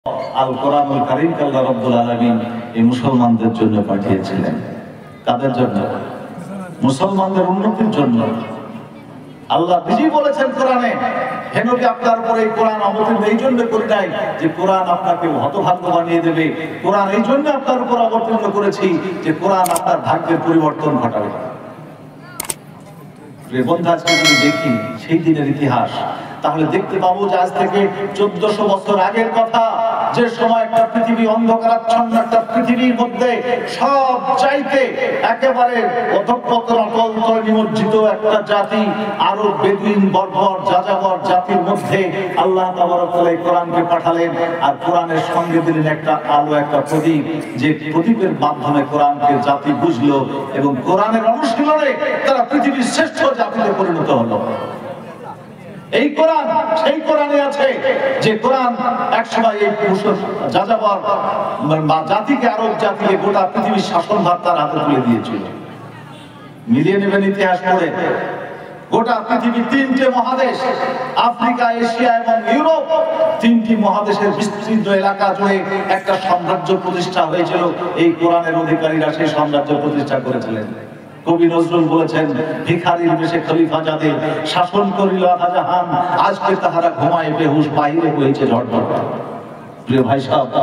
আল কোরআনুল কারীমকে আল্লাহ রাব্বুল আলামিন এই মুসলমানদের জন্য পাঠিয়েছিলেন। কাদের জন্য? মুসলমানদের উন্নতির জন্য। আল্লাহ নিজেই বলেছেন কোরআনে, হে নবী আপনার উপর এই কোরআন অবতীর্ণ এই জন্য করি নাই যে কোরআন আপনাকে হতভাগ্য বানিয়ে দেবে, কোরআন এই জন্য আপনার উপর অবতীর্ণ করেছি যে কোরআন আপনার ভাগ্যের পরিবর্তন ঘটাবে। বন্ধু, আজকে যদি দেখি সেই দিনের ইতিহাস, তাহলে দেখতে পাবো যে আজ থেকে 1400 বছর আগের কথা, যে সময় একটা পৃথিবী অন্ধকারাচ্ছন্ন একটা পৃথিবীর মধ্যে সব চাইতে একেবারে অধঃপতন অতল নিমজ্জিত একটা জাতি, আরো বেদুইন বর্বর যাযাবর জাতির মধ্যে আল্লাহ তাবারক ওয়া তাআলা কোরআনকে পাঠালেন, আর কোরআনের সঙ্গে দিলেন একটা আলো, একটা প্রদীপ, যে প্রদীপের মাধ্যমে কোরআনকে জাতি বুঝলো এবং কোরআনের অনুশীলনে তারা পৃথিবীর শ্রেষ্ঠ জাতিতে পরিণত হলো। এই কোরআন সেই কোরআনে আছে যে কোরআন একসময় এই যাযাবর জাতিকে, আরব জাতিকে গোটা পৃথিবীর শাসনভার তার হাতে তুলে দিয়েছিল। মিলিয়ে নেবেন ইতিহাস পড়ে, গোটা পৃথিবীর 3টে মহাদেশ, আফ্রিকা, এশিয়া এবং ইউরোপ, 3টি মহাদেশের বিস্তৃত এলাকা জুড়ে একটা সাম্রাজ্য প্রতিষ্ঠা হয়েছিল। এই কোরআনের অধিকারীরা সেই সাম্রাজ্য প্রতিষ্ঠা করেছিলেন। কবি নজরুল বলেছেন, ভিখারির বেশে খলিফা যাদের শাসন করিল শাহজাহান, আজকে তাহারা ঘুমায় বেহুশ, বাইরে হয়েছে ঝড়। প্রিয় ভাই সাহেব,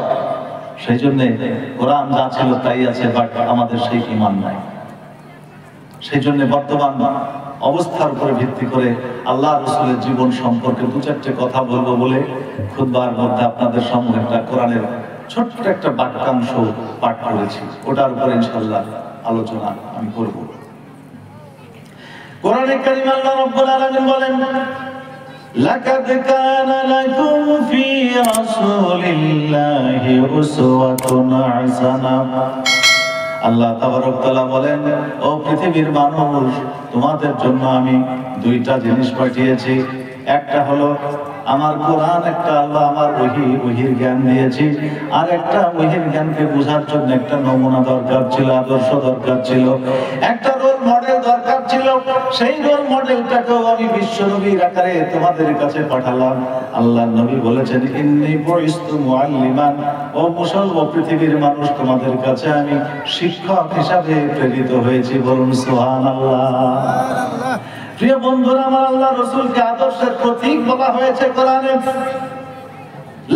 সেই জন্য কোরআন যা ছিল তাই আছে, বাট আমাদের সেই ঈমান নাই। সেই জন্য বর্তমান অবস্থার উপরে ভিত্তি করে আল্লাহ রাসূলের জীবন সম্পর্কে 2-4টে কথা বলবো বলে খুতবার মধ্যে আপনাদের সম্মুখে একটা কোরআনের ছোট্ট একটা বাক্যাংশ পাঠ করেছি, ওটার উপরে ইনশাআল্লাহ আলোচনা আমি করব। কোরআনে কারীম আল্লাহ রাব্বুল আলামিন বলেন, লাকাদ কানা লাকুম ফি রাসূলিল্লাহি উসওয়াতুন হাসানাহ। আল্লাহ তাবারক তাআলা বলেন, ও পৃথিবীর মানুষ, তোমাদের জন্য আমি 2টা জিনিস পাঠিয়েছি। একটা হলো আমার কোরআন, একটা আল্লাহ আমার ওহীর জ্ঞান দিয়েছি, আর একটা ওহীর জ্ঞানকে বোঝার জন্য একটা নমুনা দরকার ছিল, আদর্শ দরকার ছিল, একটা রোল মডেল দরকার ছিল। সেই রোল মডেলটাকেও আমি বিশ্ব নবীর আকারে তোমাদের কাছে পাঠালাম। আল্লাহর নবী বলেছেন, ইন্নী বুইস্তু মুআল্লিমান, ও মুসলমান পৃথিবীর মানুষ, তোমাদের কাছে আমি শিক্ষক হিসাবে প্রেরিত হয়েছি। বলুন সুবহানাল্লাহ। প্রিয় বন্ধুরা আমার, আল্লাহ রাসূলকে আদর্শের প্রতীক বলা হয়েছে কোরআনে।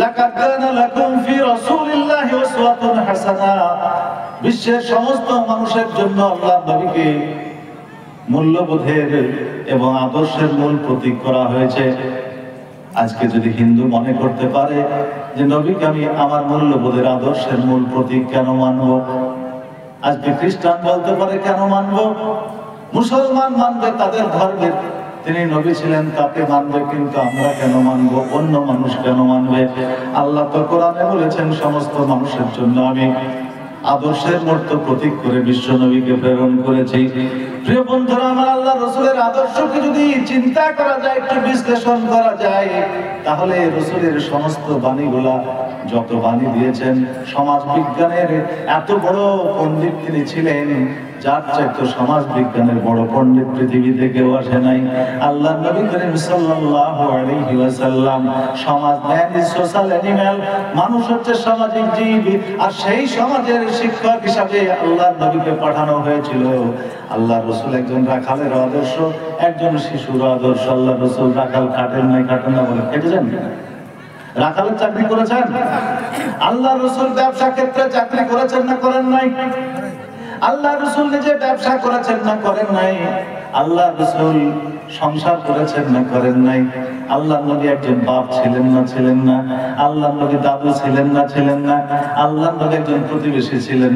লাকাদ কানা লাকুম ফি রাসূলিল্লাহি উসওয়াতুন হাসানাহ। বিশ্বের সমস্ত মানুষের জন্য আল্লাহ নবীকে মূল্যবোধের এবং আদর্শের মূল প্রতীক করা হয়েছে। আজকে যদি হিন্দু মনে করতে পারে যে নবীকে আমি আমার মূল্যবোধের আদর্শের মূল প্রতীক কেন মানব, আজকে খ্রিস্টান বলতে পারে কেন মানব, মুসলমান মানবে তাদের ধর্মের তিনি নবী ছিলেন তাকে মানবে, কিন্তু আমরা কেন মানবো, অন্য মানুষ কেন মানবে? আল্লাহ তো কোরআনে বলেছেন, সমস্ত মানুষের জন্য আমি আদর্শের মূর্ত প্রতীক করে বিশ্ব নবীকে প্রেরণ করেছি। প্রিয় বন্ধুরা আমার, আল্লাহ রাসূলের আদর্শকে যদি চিন্তা করা যায়, একটু বিশ্লেষণ করা যায়, তাহলে রাসূলের সমস্ত বাণীগুলা, যত বাণী দিয়েছেন, সমাজ বিজ্ঞানের এত বড় পণ্ডিত তিনি ছিলেন, যার চাইতে সমাজ বিজ্ঞানের বড় পণ্ডিত পৃথিবীতে কেউ আসে নাই। আল্লাহ নবী করিম সাল্লাল্লাহু আলাইহি ওয়াসাল্লাম সমাজ ম্যান ইজ সোশ্যাল অ্যানিমাল, মানুষ হচ্ছে সামাজিক জীব, আর সেই সমাজের শিক্ষক হিসাবে আল্লাহ নবীকে পাঠানো হয়েছিল। আল্লাহ রাসূল একজন রাখালের আদর্শ, একজন শিশুর আদর্শ। আল্লাহ রাসূল রাখাল কাটেন না বলে কেটেছেন? রাখালের চাকরি করেছেন? আল্লাহ রাসূল ব্যবসা ক্ষেত্রে চাকরি করেছেন না করেন নাই? আল্লাহ রাসূল নিজে ব্যবসা করেছেন না করেন নাই? আল্লাহ রাসূল সংসার করেছেন না করেন নাই? আল্লাহ নবী একজন বাপ ছিলেন না? আল্লাহ নবী দাদু ছিলেন না? আল্লাহ নবী একজন প্রতিবেশী ছিলেন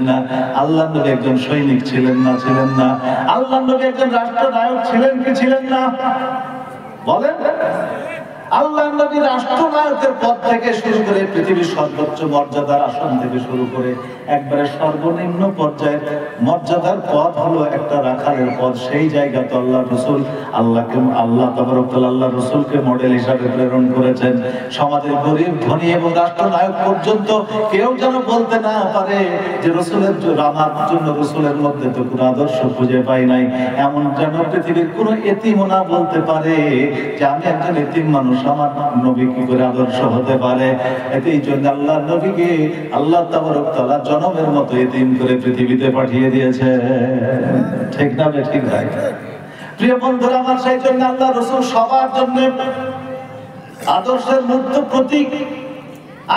না? আল্লাহ নবী একজন সৈনিক ছিলেন না? আল্লাহ নবী একজন রাষ্ট্রনায়ক ছিলেন না? বলেন। আল্লাহ নবী রাষ্ট্রনায়কের পদ থেকে শুরু করে পৃথিবীর সর্বোচ্চ মর্যাদার আসন থেকে শুরু করে একবারে সর্বনিম্ন পর্যায়ের মর্যাদার পদ হলো একটা রাখালের পদ। সেই জায়গা তো আল্লাহ রাসূল আল্লাহ তাবারক ওয়া তাআলা আল্লাহ রাসূলকে মডেল হিসাবে প্রেরণ করেছেন। সমাজের গরিব, ধনী এবং রাষ্ট্রনায়ক পর্যন্ত কেউ যেন বলতে না পারে যে রাসূলের আমার জন্য রাসূলের মধ্যে তো কোনো আদর্শ খুঁজে পাই নাই। এমন যেন পৃথিবীর কোনো এতিমও না বলতে পারে যে আমি একজন এতিম মানুষ আমার নবী কি করে আদর্শ হতে পারে? এই জন্য আল্লাহ নবীকে আল্লাহ তাবারক তাআলা জনমের মতো এতিম করে পৃথিবীতে পাঠিয়ে দিয়েছে। ঠিক না ঠিক ভাই? প্রিয় বন্ধুরা আমার, সেই জন্য আল্লাহ রাসূল সবার জন্য আদর্শের মূর্ত প্রতীক।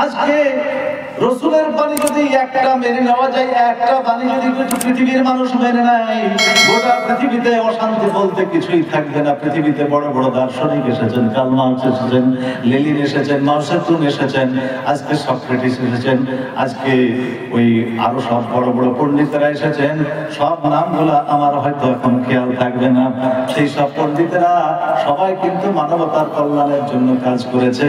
আজকে রসুলের বাণী যদি একটা মেনে নেওয়া যায়, একটা বাণী যদি পৃথিবীর মানুষ মেনে নেয়, গোটা পৃথিবীতে অশান্তি বলতে কিছুই থাকবে না। পৃথিবীতে বড় বড় দার্শনিক এসেছেন, কার্ল মার্কস এসেছেন, লেনিন এসেছেন, মাও সেতুং এসেছেন, আজকে সক্রেটিস এসেছেন, আজকে ওই আরো সব বড় বড় পণ্ডিতেরা এসেছেন। সব নামগুলা আমার হয়তো এখন খেয়াল থাকবে না। সেই সব পণ্ডিতেরা সবাই কিন্তু মানবতার কল্যাণের জন্য কাজ করেছে,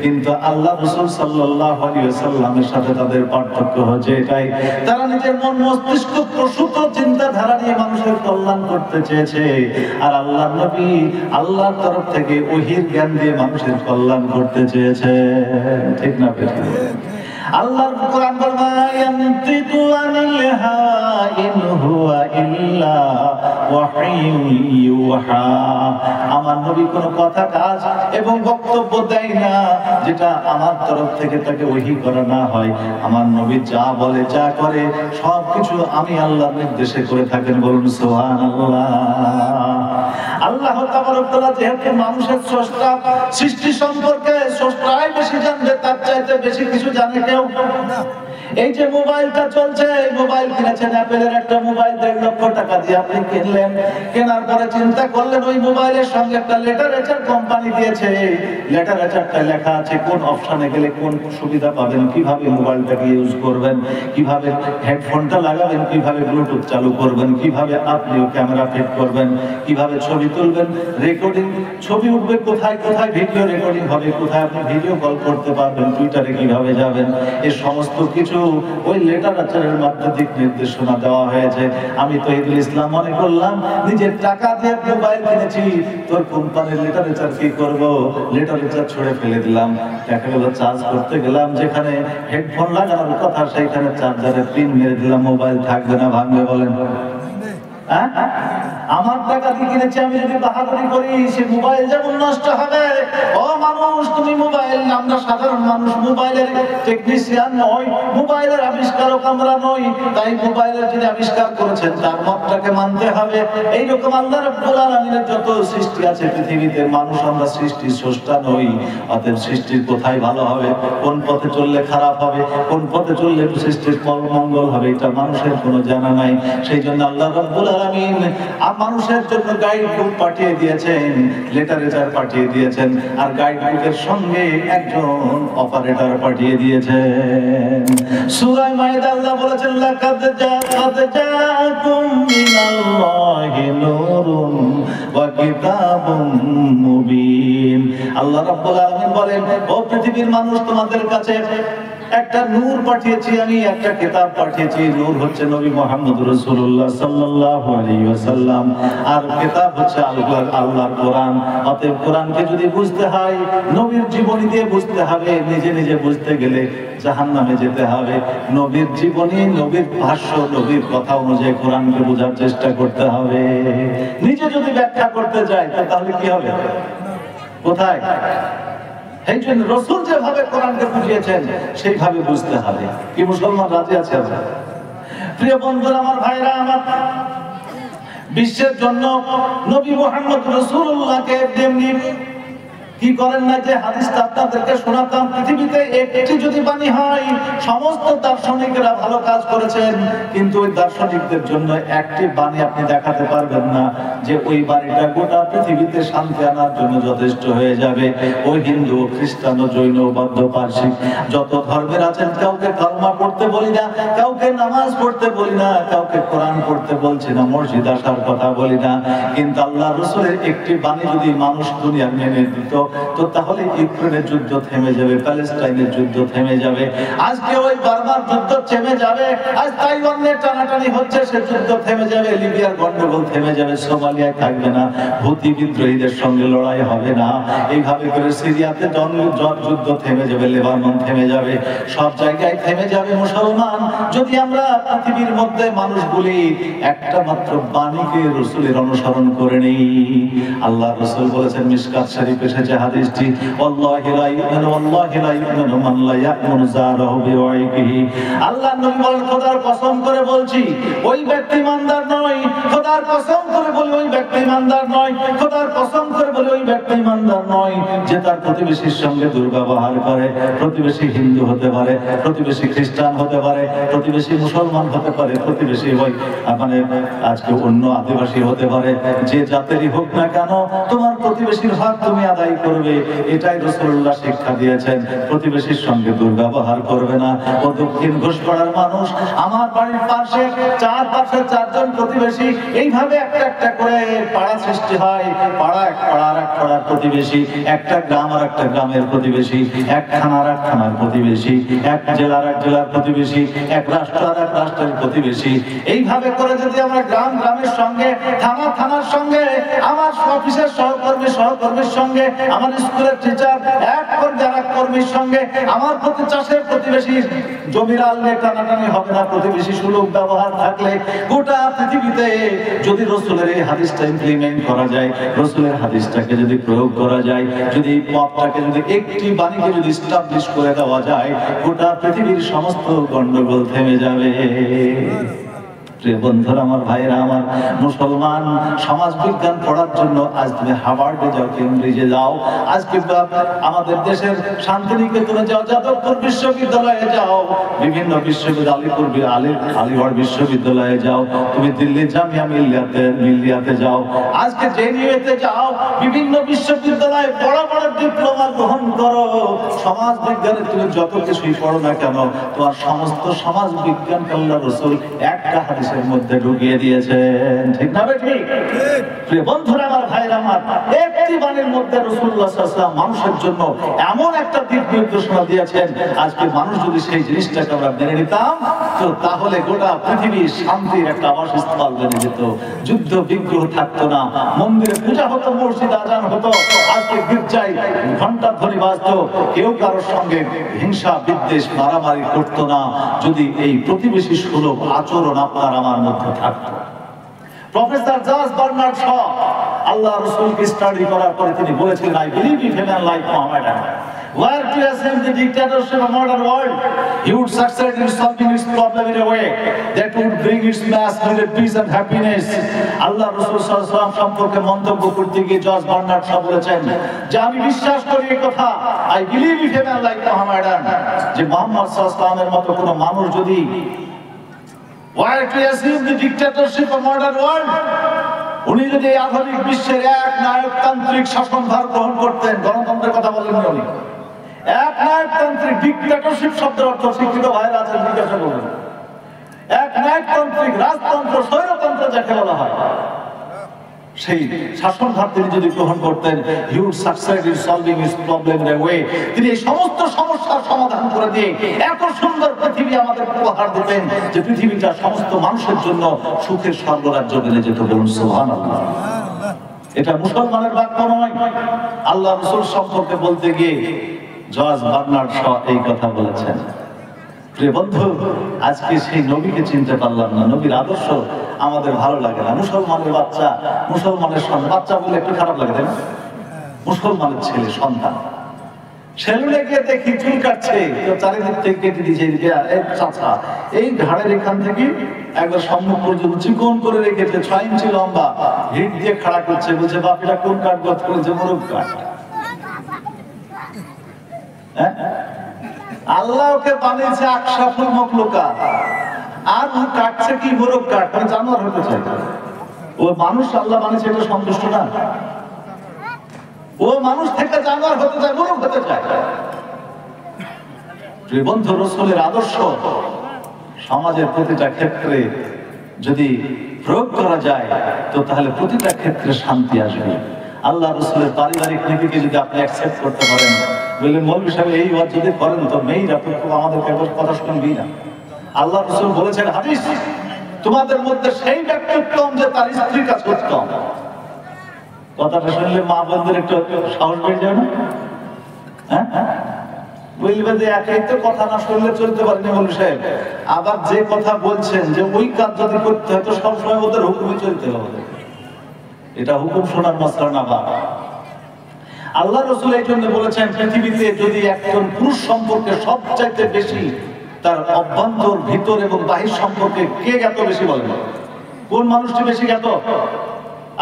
কিন্তু আল্লাহ রাসূল সাল্লাল্লাহু আলাইহি ওয়াসাল্লামের সাথে তাদের পার্থক্য হচ্ছে এটাই, তারা নিজের মন মস্তিষ্ক প্রসূত চিন্তাধারা নিয়ে মানুষের কল্যাণ করতে চেয়েছে, আর আল্লাহর নবী আল্লাহর তরফ থেকে ওহীর জ্ঞান দিয়ে মানুষের কল্যাণ করতে চেয়েছে। ঠিক না বেঠিক? আল্লাহর কোরআন বলে মা ইয়ানতিকু আনিল হাওয়া ইন হুয়া ইল্লা ওয়াহিয়ুন ইউহা। আমার নবী কোনো কথা কাজ এবং বক্তব্য দেয় না যেটা আমার তরফ থেকে তাকে ওহী করা না হয়। আমার নবী যা বলে যা করে সবকিছু আমি আল্লাহর নির্দেশে করে থাকেন। বলুন সুবহানাল্লাহ। আল্লাহ তাবারক তাআলা যেহেতু মানুষের স্রষ্টা, সৃষ্টি সম্পর্কে স্রষ্টাই বেশি জানবে, তার চাইতে বেশি কিছু জানে কেউ না। এই যে মোবাইলটা চলছে, এই মোবাইল কিনেছেন অ্যাপেলের একটা মোবাইল 1.5 লক্ষ টাকা দিয়ে আপনি কিনলেন। কেনার পরে চিন্তা করলেন ওই মোবাইলের সঙ্গে একটা লিটারেচার কোম্পানি দিয়েছে, লিটারেচারটা লেখা আছে কোন অপশনে গেলে কোন সুবিধা পাবেন, কিভাবে মোবাইলটাকে ইউজ করবেন, কিভাবে হেডফোনটা লাগাবেন, কিভাবে ব্লুটুথ চালু করবেন, কিভাবে আপনিও ক্যামেরা ফিট করবেন, কিভাবে ছবি তুলবেন, রেকর্ডিং ছবি উঠবে কোথায় কোথায়, ভিডিও রেকর্ডিং হবে কোথায়, আপনি ভিডিও কল করতে পারবেন, টুইটারে কিভাবে যাবেন, এই সমস্ত কিছু ওই লিটারেচারের মধ্যে দিক নির্দেশনা দেওয়া হয়েছে। আমি তহিদুল ইসলাম মনে করলাম নিজের টাকা দিয়ে মোবাইল কিনেছি, তোর কোম্পানির লিটারেচার কি করব, লিটারেচার ছুঁড়ে ফেলে দিলাম। দেখা গেল চার্জ করতে গেলাম, যেখানে হেডফোন লাগানোর কথা সেইখানে চার্জারের পিন মেরে দিলাম, মোবাইল থাকবে না ভাঙবে। বলেন আমার টাকা দিয়ে কিনেছি, আমি যদি বাহাদুরি করি সে মোবাইল যেমন নষ্ট হবে। ও মানুষ, তুমি মোবাইল, আমরা সাধারণ মানুষ, মোবাইলের টেকনিশিয়ান নই, মোবাইলের আবিষ্কারক আমরা নই, তাই মোবাইলের যিনি আবিষ্কার করেছেন তার মতটাকে মানতে হবে। এইরকম আল্লাহ রাব্বুল আলামিনের যত সৃষ্টি আছে পৃথিবীতে, মানুষ আমরা সৃষ্টির স্রষ্টা নই। অতএব সৃষ্টির কোথায় ভালো হবে, কোন পথে চললে খারাপ হবে, কোন পথে চললে সৃষ্টির মঙ্গল হবে, এটা মানুষের কোনো জানা নাই। সেই জন্য আল্লাহ রাব্বুল আলামিন মানুষের জন্য গাইড বুক পাঠিয়ে দিয়েছেন, লিটারেচার পাঠিয়ে দিয়েছেন, আর গাইড বুকের সঙ্গে একজন অপারেটর পাঠিয়ে দিয়েছেন। সূরা মাইদা আল্লাহ বলেছেন লাকাদ জাআকুম মিনাল্লাহি নূরুন ওয়া কিতাবুম মুবিন। আল্লাহ রাব্বুল আলামিন বলেন, ও পৃথিবীর মানুষ, তোমাদের কাছে একটা নূর পাঠিয়েছি, আমি একটা কিতাব পাঠিয়েছি। নূর হচ্ছে নবী মুহাম্মদ রাসূলুল্লাহ সাল্লাল্লাহু আলাইহি ওয়াসাল্লাম, আর কিতাব হচ্ছে আল্লাহর কোরআন। অতএব কোরআনকে যদি বুঝতে হয় নবীর জীবনী দিয়ে বুঝতে হবে, নিজে নিজে বুঝতে গেলে জাহান্নামে যেতে হবে। নবীর জীবনী, নবীর ভাষ্য, নবীর কথা অনুযায়ী কোরআনকে বোঝার চেষ্টা করতে হবে। নিজে যদি ব্যাখ্যা করতে যায় তাহলে কি হবে, কোথায়? এই জন্য রাসূল যেভাবে কোরআনকে বুঝিয়েছেন সেইভাবে বুঝতে হবে। কি মুসলমান রাজি আছে? প্রিয় বন্ধুরা আমার, ভাইরা আমার, বিশ্বের জন্য নবী মুহাম্মদ রাসূলুল্লাহকে তেমনি কি করেন না যে হাদিসটা আপনাদেরকে শোনাতাম, পৃথিবীতে একটি যদি বাণী হয়, সমস্ত দার্শনিকরা ভালো কাজ করেছেন, কিন্তু ওই দার্শনিকদের জন্য একটি বাণী আপনি দেখাতে পারবেন না যে ওই বাণীটা গোটা পৃথিবীতে শান্তি আনার জন্য যথেষ্ট হয়ে যাবে। ওই হিন্দু, খ্রিস্টান, জৈন, বৌদ্ধ, পারসিক যত ধর্মের আছেন, কাউকে কালমা পড়তে বলি না, কাউকে নামাজ পড়তে বলি না, কাউকে কোরআন পড়তে বলছি না, মসজিদ আসার কথা বলি না, কিন্তু আল্লাহ রাসূলের একটি বাণী যদি মানুষ দুনিয়া মেনে দিত, তো তাহলে ইউক্রেনের যুদ্ধ থেমে যাবে, প্যালেস্টাইনের যুদ্ধ থেমে যাবে, আজকে ওই বার্মার যুদ্ধ থেমে যাবে, আজ তাইওয়ানের টানাটানি হচ্ছে সে যুদ্ধ থেমে যাবে, লিবিয়ার গন্ডগোল থেমে যাবে, সোমালিয়ায় থাকবে না, হুতি বিদ্রোহীদের সঙ্গে লড়াই হবে না, এইভাবে করে সিরিয়াতে যুদ্ধ থেমে যাবে, লেবানন থেমে যাবে, সব জায়গায় থেমে যাবে। মুসলমান, যদি আমরা পৃথিবীর মধ্যে মানুষগুলি একটা মাত্র বাণীকে রাসূলের অনুসরণ করে নেই, আল্লাহ রাসূল বলেছেন, মিশকাত শরীফ এসেছে হাদিসটি, ওয়াল্লাহি লা ইউমিনু ওয়াল্লাহি লা ইউমিনু মান লা ইয়া'মুনু যারাহু বিওয়াইকিহি। আল্লাহর নবী বলেন, খোদার কসম করে বলছি ওই ব্যক্তি ইমানদার নয়। খোদার কসম করে বলি ওই ব্যক্তি ইমানদার নয়। খোদার কসম করে বলি ওই ব্যক্তি ইমানদার নয় যে তার প্রতিবেশীর সঙ্গে দুর্ব্যবহার করে। প্রতিবেশী হিন্দু হতে পারে, প্রতিবেশী খ্রিস্টান হতে পারে, প্রতিবেশী মুসলমান হতে পারে, প্রতিবেশী ওই মানে আজকে অন্য আদিবাসী হতে পারে, যে জাতেরই হোক না কেন তোমার প্রতিবেশীর হক তুমি আদায় করবে। এটাই রাসূলুল্লাহ শিক্ষা দিয়েছেন। প্রতিবেশীর সঙ্গে দুর্ব্যবহার করবে না। ও দক্ষিণ ঘোষপাড়ার মানুষ, আমার বাড়ির পাশে পাশে 4 জন প্রতিবেশী, এইভাবে একটা একটা করে পাড়া সৃষ্টি হয়। পাড়া এক পাড়ার এক পাড়ার প্রতিবেশী, একটা গ্রাম আর একটা গ্রামের প্রতিবেশী, এক থানার এক থানার প্রতিবেশী, এক জেলার এক জেলার প্রতিবেশী, এক রাষ্ট্র আর এক রাষ্ট্রের প্রতিবেশী। এইভাবে করে যদি আমরা গ্রাম গ্রামের সঙ্গে, থানা থানার সঙ্গে, আমার অফিসের সহকর্মীর সঙ্গে, আমার স্কুলের টিচার এক কর্মী আর এক কর্মীর সঙ্গে, আমার প্রতি চাষের প্রতিবেশী, জমির আলনে টানাটানি হবে না। প্রতিবেশী সুলভ ব্যবহার থাকলে গোটা পৃথিবীতে যদি রাসূলের এই হাদিসটা ইমপ্লিমেন্ট করা যায়, রাসূলের হাদিসটাকে যদি প্রয়োগ করা যায়, যদি এই পথটাকে যদি একটি বাণীকে যদি এস্টাবলিশ করে দেওয়া যায়, গোটা পৃথিবীর সমস্ত গন্ডগোল থেমে যাবে। প্রিয় বন্ধুরা, আমার ভাইরা, আমার মুসলমান সমাজ বিজ্ঞান পড়ার জন্য আজ তুমি হার্ভার্ডে যাও, কেমব্রিজে যাও, আজকে আমাদের দেশের শান্তিনিকেতনে যাও, যাদবপুর বিশ্ববিদ্যালয়ে যাও, বিভিন্ন বিশ্ববিদ্যালয়, আলিগড় বিশ্ববিদ্যালয়ে যাও, তুমি দিল্লি জামিয়া মিলিয়াতে যাও, আজকে জেএনইউতে যাও, বিভিন্ন বিশ্ববিদ্যালয়ে বড় বড় ডিপ্লোমা গ্রহণ করো। সমাজ বিজ্ঞানে তুমি যত কিছুই পড়ো না কেন, তোমার সমস্ত সমাজ বিজ্ঞানকে আল্লাহর রাসূল একটা হাদিসের মধ্যে ঢুকিয়ে দিয়েছেন। ঠিক না ঠিক? প্রিয় বন্ধুরা, আমার ভাইরা, আমার একটি বাণীর মধ্যে রাসূলুল্লাহ সাল্লাল্লাহু আলাইহি ওয়াসাল্লাম মানুষের জন্য এমন একটা দিক নির্দেশনা দিয়েছেন, আজকে মানুষ যদি সেই জিনিসটাকে আমরা মেনে নিতাম, তো তাহলে গোটা পৃথিবী শান্তির একটা আবাসস্থল বেড়ে যেত, যুদ্ধ বিগ্রহ থাকতো না, মন্দিরে পূজা হতো, মসজিদ আজান হতো, আজকে গির্জায় ঘন্টা ধ্বনি বাজতো, কেউ কারোর সঙ্গে হিংসা বিদ্বেষ মারামারি করতো না, যদি এই প্রতিবেশী সুলভ আচরণ আপনার আমার মধ্যে থাকতো। প্রফেসর জর্জ বার্নার্ড শ আল্লাহ রাসূলকে স্টাডি করার পরে তিনি বলেছিলেন, I believe if a man like Muhammad were to assume the dictatorship of modern world, he would succeed in solving its problem in a way that would bring its mass needed peace and happiness. আল্লাহ রাসূল সাল্লাল্লাহু আলাইহি ওয়াসাল্লাম সম্পর্কে মন্তব্য করতে গিয়ে George Bernard Shaw বলেছেন যে আমি বিশ্বাস করি এই কথা, I believe if a man like Muhammad, যে মুহাম্মদ সাল্লাল্লাহু আলাইহি ওয়াসাল্লামের মতো কোনো মানুষ যদি were to assume the dictatorship of modern world, উনি যদি আধুনিক বিশ্বের এক নায়কতান্ত্রিক শাসনভার গ্রহণ করতেন, গণতন্ত্রের কথা বলেন উনি, এক নায়কতান্ত্রিক, ডিক্টেটরশিপ শব্দের অর্থ শিক্ষিত ভাইরা আছেন জিজ্ঞাসা করবেন, এক নায়কতান্ত্রিক রাজতন্ত্র, স্বৈরতন্ত্র যাকে বলা হয়, সেই শাসনভার তিনি যদি গ্রহণ করতেন, he would succeed in solving his problem in a way, তিনি এই সমস্ত সমস্যার সমাধান করে দিয়ে এত সুন্দর পৃথিবী আমাদের উপহার দিতেন যে পৃথিবীটা সমস্ত মানুষের জন্য সুখের স্বর্গরাজ্য বেড়ে যেত। বলুন সুবহানাল্লাহ। এটা মুসলমানের বাক্য নয়, আল্লাহ রাসূল সম্পর্কে বলতে গিয়ে জর্জ বার্নার্ড শ এই কথা বলেছেন। প্রিয় বন্ধু, আজকে সেই নবীকে চিনতে পারলাম না, নবীর আদর্শ আমাদের ভালো লাগে না। মুসলমানের বাচ্চা, মুসলমানের সন্তান, বাচ্চা বলে একটু খারাপ লাগে, তাই না? মুসলমানের ছেলে সন্তান, সেলুনে গিয়ে দেখি চুল কাটছে, কেউ চারিদিক থেকে কেটে দিয়েছে, চাচা এই ঘাড়ের এখান থেকে একবার সম্মুখ পর্যন্ত চিকন করে রেখেছে, 6 ইঞ্চি লম্বা, হিট দিয়ে খাড়া করছে, বলছে বাপ এটা কোন কাঠ গত করেছে? মোরগ কাঠ। হ্যাঁ, আল্লাহ ওকে বানিয়েছে আকশাফুল মাখলুকা, আর ও কাটছে কি মোরগ কাঠ, মানে জানোয়ার হতে চায়। ও মানুষ আল্লাহ বানিয়েছে, এটা সন্তুষ্ট না। ও মানুষ থেকে জানোয়ার হতে চায়, মোরগ হতে চায়। প্রিয় বন্ধু, রাসূলের আদর্শ সমাজের প্রতিটা ক্ষেত্রে যদি প্রয়োগ করা যায়, তো তাহলে প্রতিটা ক্ষেত্রে শান্তি আসবে। আল্লাহ রাসূলের পারিবারিক নীতিকে যদি আপনি অ্যাকসেপ্ট করতে পারেন, বললেন মৌলভী সাহেব এই ওয়াজ যদি করেন তো মেয়েরা তো আমাদেরকে কথা শুনবি না। আল্লাহ রাসূল বলেছেন হাদিস, তোমাদের মধ্যে সেই ব্যক্তি উত্তম যে তার স্ত্রীর কাছে উত্তম। কথাটা শুনলে মা বোনদের একটু সাহস বেড়ে যাবে না? হ্যাঁ, বলবে যে একই তো কথা না শুনলে চলতে পারেনি মৌলভী সাহেব, আবার যে কথা বলছেন যে ওই কাজ যদি করতে হয় তো সবসময় ওদের হুকুমে চলতে হবে। এটা হুকুম শোনার মাসলা না। বা আল্লাহ রাসূল এই জন্য বলেছেন, পৃথিবীতে যদি একজন পুরুষ সম্পর্কে সবচাইতে বেশি তার অভ্যন্তর, ভিতর এবং বাহির সম্পর্কে কে জ্ঞাত বেশি বলেন? কোন মানুষটি বেশি জ্ঞাত?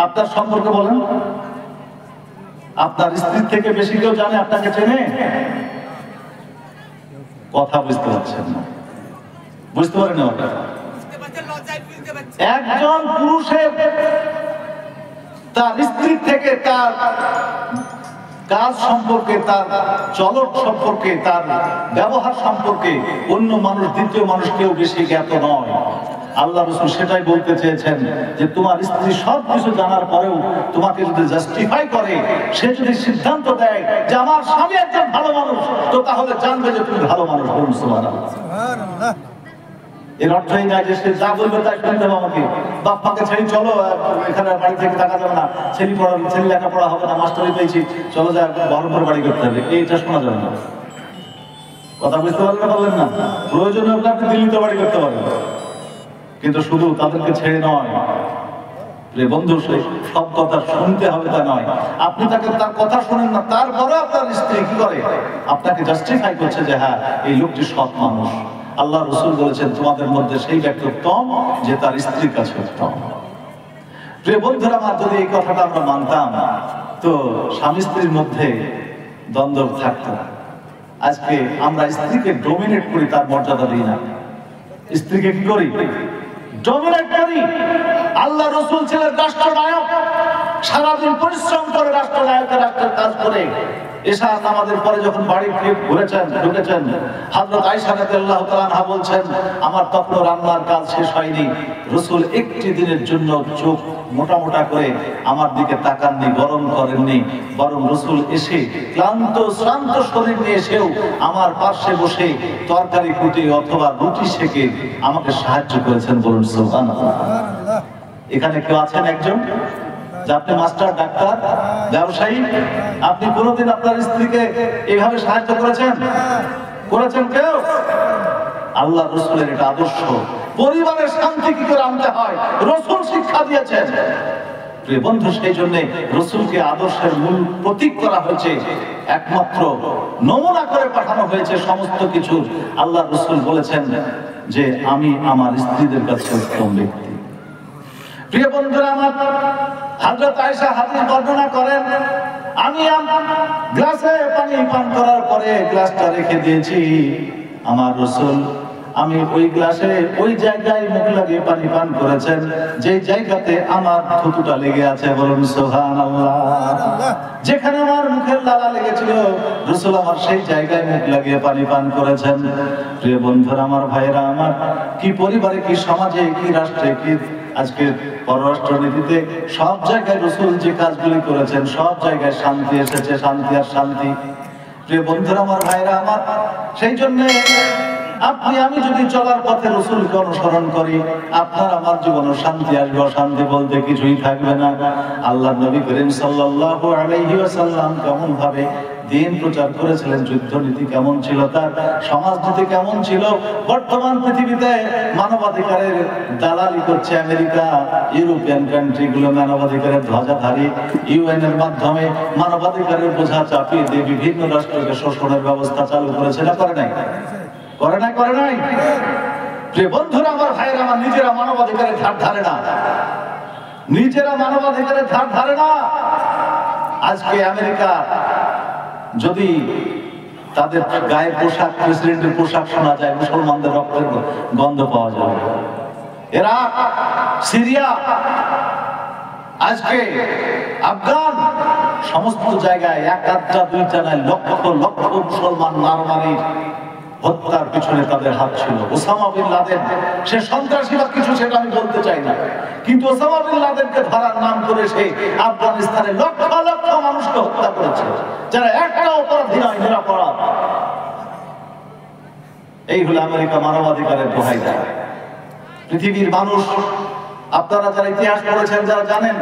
আপনার সম্পর্কে বলেন। আপনার স্ত্রীর থেকে বেশি কেউ জানে আপনাকে চেনে? কথা বুঝতে পারছেন না, বুঝতে পারেন না? একজন পুরুষের তার স্ত্রীর থেকে তার কাজ সম্পর্কে, তার চলন সম্পর্কে, তার ব্যবহার সম্পর্কে অন্য মানুষ, দ্বিতীয় মানুষ কেউ বেশি জ্ঞাত নয়। আল্লাহ রাসূল সেটাই বলতে চেয়েছেন যে তোমার স্ত্রী সবকিছু জানার পরেও তোমাকে যদি জাস্টিফাই করে, সে যদি সিদ্ধান্ত দেয় যে আমার স্বামী একজন ভালো মানুষ, তো তাহলে জানবে যে তুমি ভালো মানুষ। বলুন সুবহানাল্লাহ। এর অর্থ এই নয় যে সে যা বলবে তাই শুনতে হবে আমাকে। বাপ্পাকে ছেড়ে চলো, এখানে বাড়ি থেকে টাকা যাবে না, ছেলে লেখাপড়া হবে না, মাস্টারি পেয়েছি, চলো যা বহরমপুর বাড়ি করতে হবে, এইটা শোনা যাবে না। কথা বুঝতে পারলেন না? প্রয়োজনে হলে আপনি দিল্লিতে বাড়ি করতে পারেন, কিন্তু শুধু তাদেরকে ছেড়ে নয় বন্ধু, সব কথা শুনতে হবে তা নয়। আপনি তাকে তার কথা শোনেন না, তারপরে আপনার স্ত্রী কি করে? আপনাকে জাস্টিফাই করছে যে হ্যাঁ এই লোকটি সৎ মানুষ। আল্লাহ রাসূল বলেছেন তোমাদের মধ্যে সেই ব্যক্তি উত্তম যে তার স্ত্রীর কাছে উত্তম। প্রিয় বন্ধুরা আমার, যদি এই কথাটা আমরা মানতাম তো স্বামী স্ত্রীর মধ্যে দ্বন্দ্ব থাকতো না। আজকে আমরা স্ত্রীকে ডমিনেট করি, তার মর্যাদা দিই না। স্ত্রীকে কি করি? ডমিনেট করি। আল্লাহ রাসূল ছিলেন রাষ্ট্রনায়ক, সারাদিন পরিশ্রম করে রাষ্ট্রনায়কের রাষ্ট্রের কাজ করে এশা নামাজের পরে যখন বাড়ি ঢুকেছেন, হযরত আয়েশা রাদিয়াল্লাহু তাআলা আনহা বলছেন আমার তখন রান্নার কাজ শেষ হয়নি, রাসূল একটি দিনের জন্য চোখ মোটা মোটা করে আমার দিকে তাকাননি, গরম করেননি, বরং রাসূল এসে শ্রান্ত শরীর নিয়ে এসেও আমার পাশে বসে তরকারি কুটে অথবা রুটি সেকে আমাকে সাহায্য করেছেন। বলুন সুবহানাল্লাহ। এখানে কেউ আছেন একজন যে আপনি মাস্টার, ডাক্তার, ব্যবসায়ী, আপনি কোনোদিন আপনার স্ত্রীকে এইভাবে সাহায্য করেছেন? কেউ? আল্লাহ রাসূলের এটা আদর্শ। পরিবারের শান্তি কি করে আনতে হয় রাসূল শিক্ষা দিয়েছেন। প্রিয় বন্ধু, সেই জন্য রাসূলকে আদর্শের মূল প্রতীক করা হয়েছে, একমাত্র নমুনা করে পাঠানো হয়েছে সমস্ত কিছু। আল্লাহ রাসূল বলেছেন যে আমি আমার স্ত্রীদের কাছে উত্তম ব্যক্তি। প্রিয় বন্ধুরা আমার, হযরত আয়েশা হাদিস বর্ণনা করেন, আমি গ্লাসে পানি পান করার পরে গ্লাসটা রেখে দিয়েছি, আমার রাসূল আমি ওই গ্লাসে ওই জায়গায় মুখ লাগিয়ে পানি পান করেছেন যে জায়গাতে আমার থুতুটা লেগে আছে। বলুন সুবহানাল্লাহ। যেখানে আমার মুখের লালা লেগেছিল রাসূল আমার সেই জায়গায় মুখ লাগিয়ে পানি পান করেছেন। প্রিয় বন্ধুরা আমার, ভাইরা আমার, কি পরিবারে, কি সমাজে, কি রাষ্ট্রে, কি আজকে পররাষ্ট্রনীতিতে সব জায়গায় রাসূল যে কাজগুলি করেছেন সব জায়গায় শান্তি এসেছে, শান্তি আর শান্তি। প্রিয় বন্ধুরা আমার, ভাইরা আমার, সেই জন্য আপনি আমি যদি চলার পথে রাসূলকে অনুসরণ করি, আপনার আমার জীবনে শান্তি আসবে, অশান্তি বলতে কিছুই থাকবে না। আল্লাহর নবী করিম সাল্লাল্লাহু আলাইহি ওয়াসাল্লাম কেমন ভাবে দিন প্রচার করেছিলেন, যুদ্ধনীতি কেমন ছিল, তার সমাজনীতি কেমন ছিল। বর্তমান পৃথিবীতে মানবাধিকারের দালালি করছে আমেরিকা, ইউরোপিয়ান কান্ট্রিগুলো মানবাধিকারের ধ্বজাধারী, ইউএন এর মাধ্যমে মানবাধিকারের বোঝা চাপিয়ে দিয়ে বিভিন্ন রাষ্ট্রকে শোষণের ব্যবস্থা চালু করেছে না করে নাই? করে নাই? প্রিয় বন্ধুরা আমার, ভাইয়েরা আমার, নিজেরা মানবাধিকারের ধার ধারে না, আজকে আমেরিকা যদি তাদের গায়ের পোশাক, প্রেসিডেন্টের পোশাক শোনা যায়, মুসলমানদের রক্তের গন্ধ পাওয়া যাবে। ইরাক, সিরিয়া, আজকে আফগান, সমস্ত জায়গায় এক আধটা দুইটা নয়, লক্ষ লক্ষ মুসলমান নারমানির হত্যার পিছনে তাদের হাত ছিল। ওসামা বিন লাদেন, সে সন্ত্রাসী বা কিছু সেটা আমি বলতে চাই না, কিন্তু ওসামা বিন লাদেনকে ধরার নাম করে সে আফগানিস্তানে লক্ষ লক্ষ মানুষকে হত্যা করেছে, যারা একটা অপরাধী নয়, নিরপরাধ। এই হলো আমেরিকা মানবাধিকারের দোহাই দেয়। পৃথিবীর মানুষ, আপনারা যারা ইতিহাস পড়েছেন, যারা জানেন,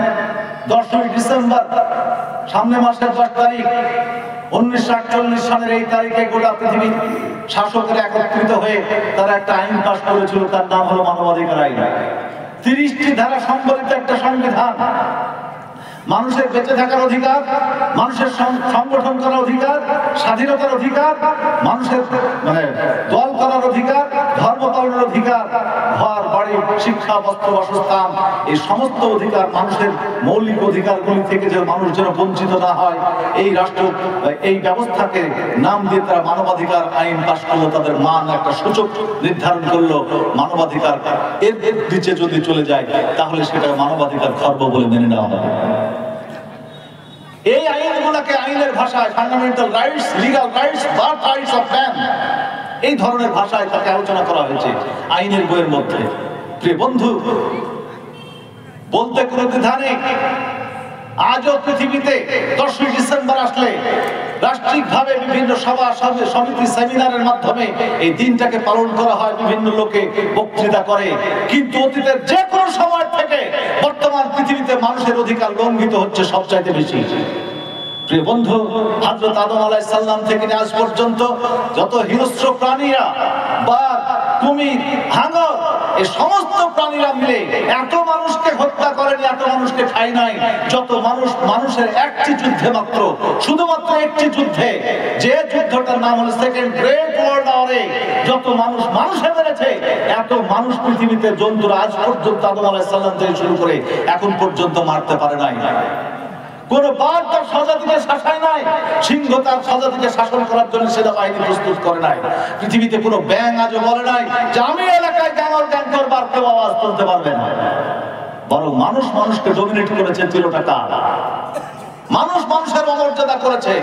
10ই ডিসেম্বর সামনে মাসের 10 তারিখ 1948 সালের এই তারিখে গোটা পৃথিবীর শাসকেরা একত্রিত হয়ে তারা একটা আইন পাস করেছিল, তার নাম হলো মানবাধিকার আইন। 30টি ধারা সম্বলিত একটা সংবিধান। মানুষের বেঁচে থাকার অধিকার, মানুষের সংগঠন করার অধিকার, স্বাধীনতার অধিকার, মানুষের দল করার অধিকার, ধর্ম পালনের অধিকার, ঘর বাড়ি, শিক্ষা, বস্ত্র, বাসস্থান, এই সমস্ত অধিকার, মানুষের মৌলিক অধিকারগুলি থেকে যে মানুষ যেন বঞ্চিত না হয়, এই রাষ্ট্র এই ব্যবস্থাকে নাম দিয়ে তারা মানবাধিকার আইন পাশ করলো, তাদের মান একটা সূচক নির্ধারণ করলো। মানবাধিকার এর নিচে যদি চলে যায় তাহলে সেটা মানবাধিকার খর্ব বলে মেনে নেওয়া হবে। এই আইনগুলোকে আইনের ভাষায় fundamental rights, legal rights, birth rights of man, এই ধরনের ভাষায় তাকে আলোচনা করা হয়েছে আইনের বইয়ের মধ্যে। প্রিয় বন্ধু, বলতে কোনো দ্বিধা নেই, আজও পৃথিবীতে 10ই ডিসেম্বর আসলে রাষ্ট্রিকভাবে বিভিন্ন সভা সমিতি সেমিনারের মাধ্যমে এই দিনটাকে পালন করা হয়, বিভিন্ন লোকে বক্তৃতা করে। কিন্তু অতীতের যে কোনো সময় থেকে বর্তমান পৃথিবীতে মানুষের অধিকার লঙ্ঘিত হচ্ছে সবচাইতে বেশি। প্রিয় বন্ধু, হযরত আদম আলাইহিস সালাম থেকে আজ পর্যন্ত যত হিংস্র প্রাণীরা, বাঘ, কুমির, হাঙর, এই সমস্ত প্রাণীরা মিলে এত মানুষকে হত্যা করেনি, এত মানুষকে খায় নাই যত মানুষের একটি যুদ্ধে, মাত্র শুধুমাত্র একটি যুদ্ধে, যে যুদ্ধটার নাম হলো সেকেন্ড গ্রেট ওয়ার্ল্ড ওয়ারে, যত মানুষে মেরেছে, এত মানুষ পৃথিবীতে জন্তুরা আজ পর্যন্ত আদম আলাইহিস সালাম থেকে শুরু করে এখন পর্যন্ত মারতে পারে নাই। কোন বাঘ তার স্বজাতিকে শাসায় নাই, সিংহ তার স্বজাতিকে শাসন করার জন্য সেনাবাহিনী প্রস্তুত করে নাই। পৃথিবীতে কোনো ব্যাঙ আজও বলে নাই যে আমি এলাকায় গ্যাঙর গ্যাং করবো, আর কেউ আওয়াজ তুলতে পারবে না। বরং মানুষ মানুষকে ডমিনেট করেছে, চিরটা কাল মানুষ মানুষের অমর্যাদা করেছে।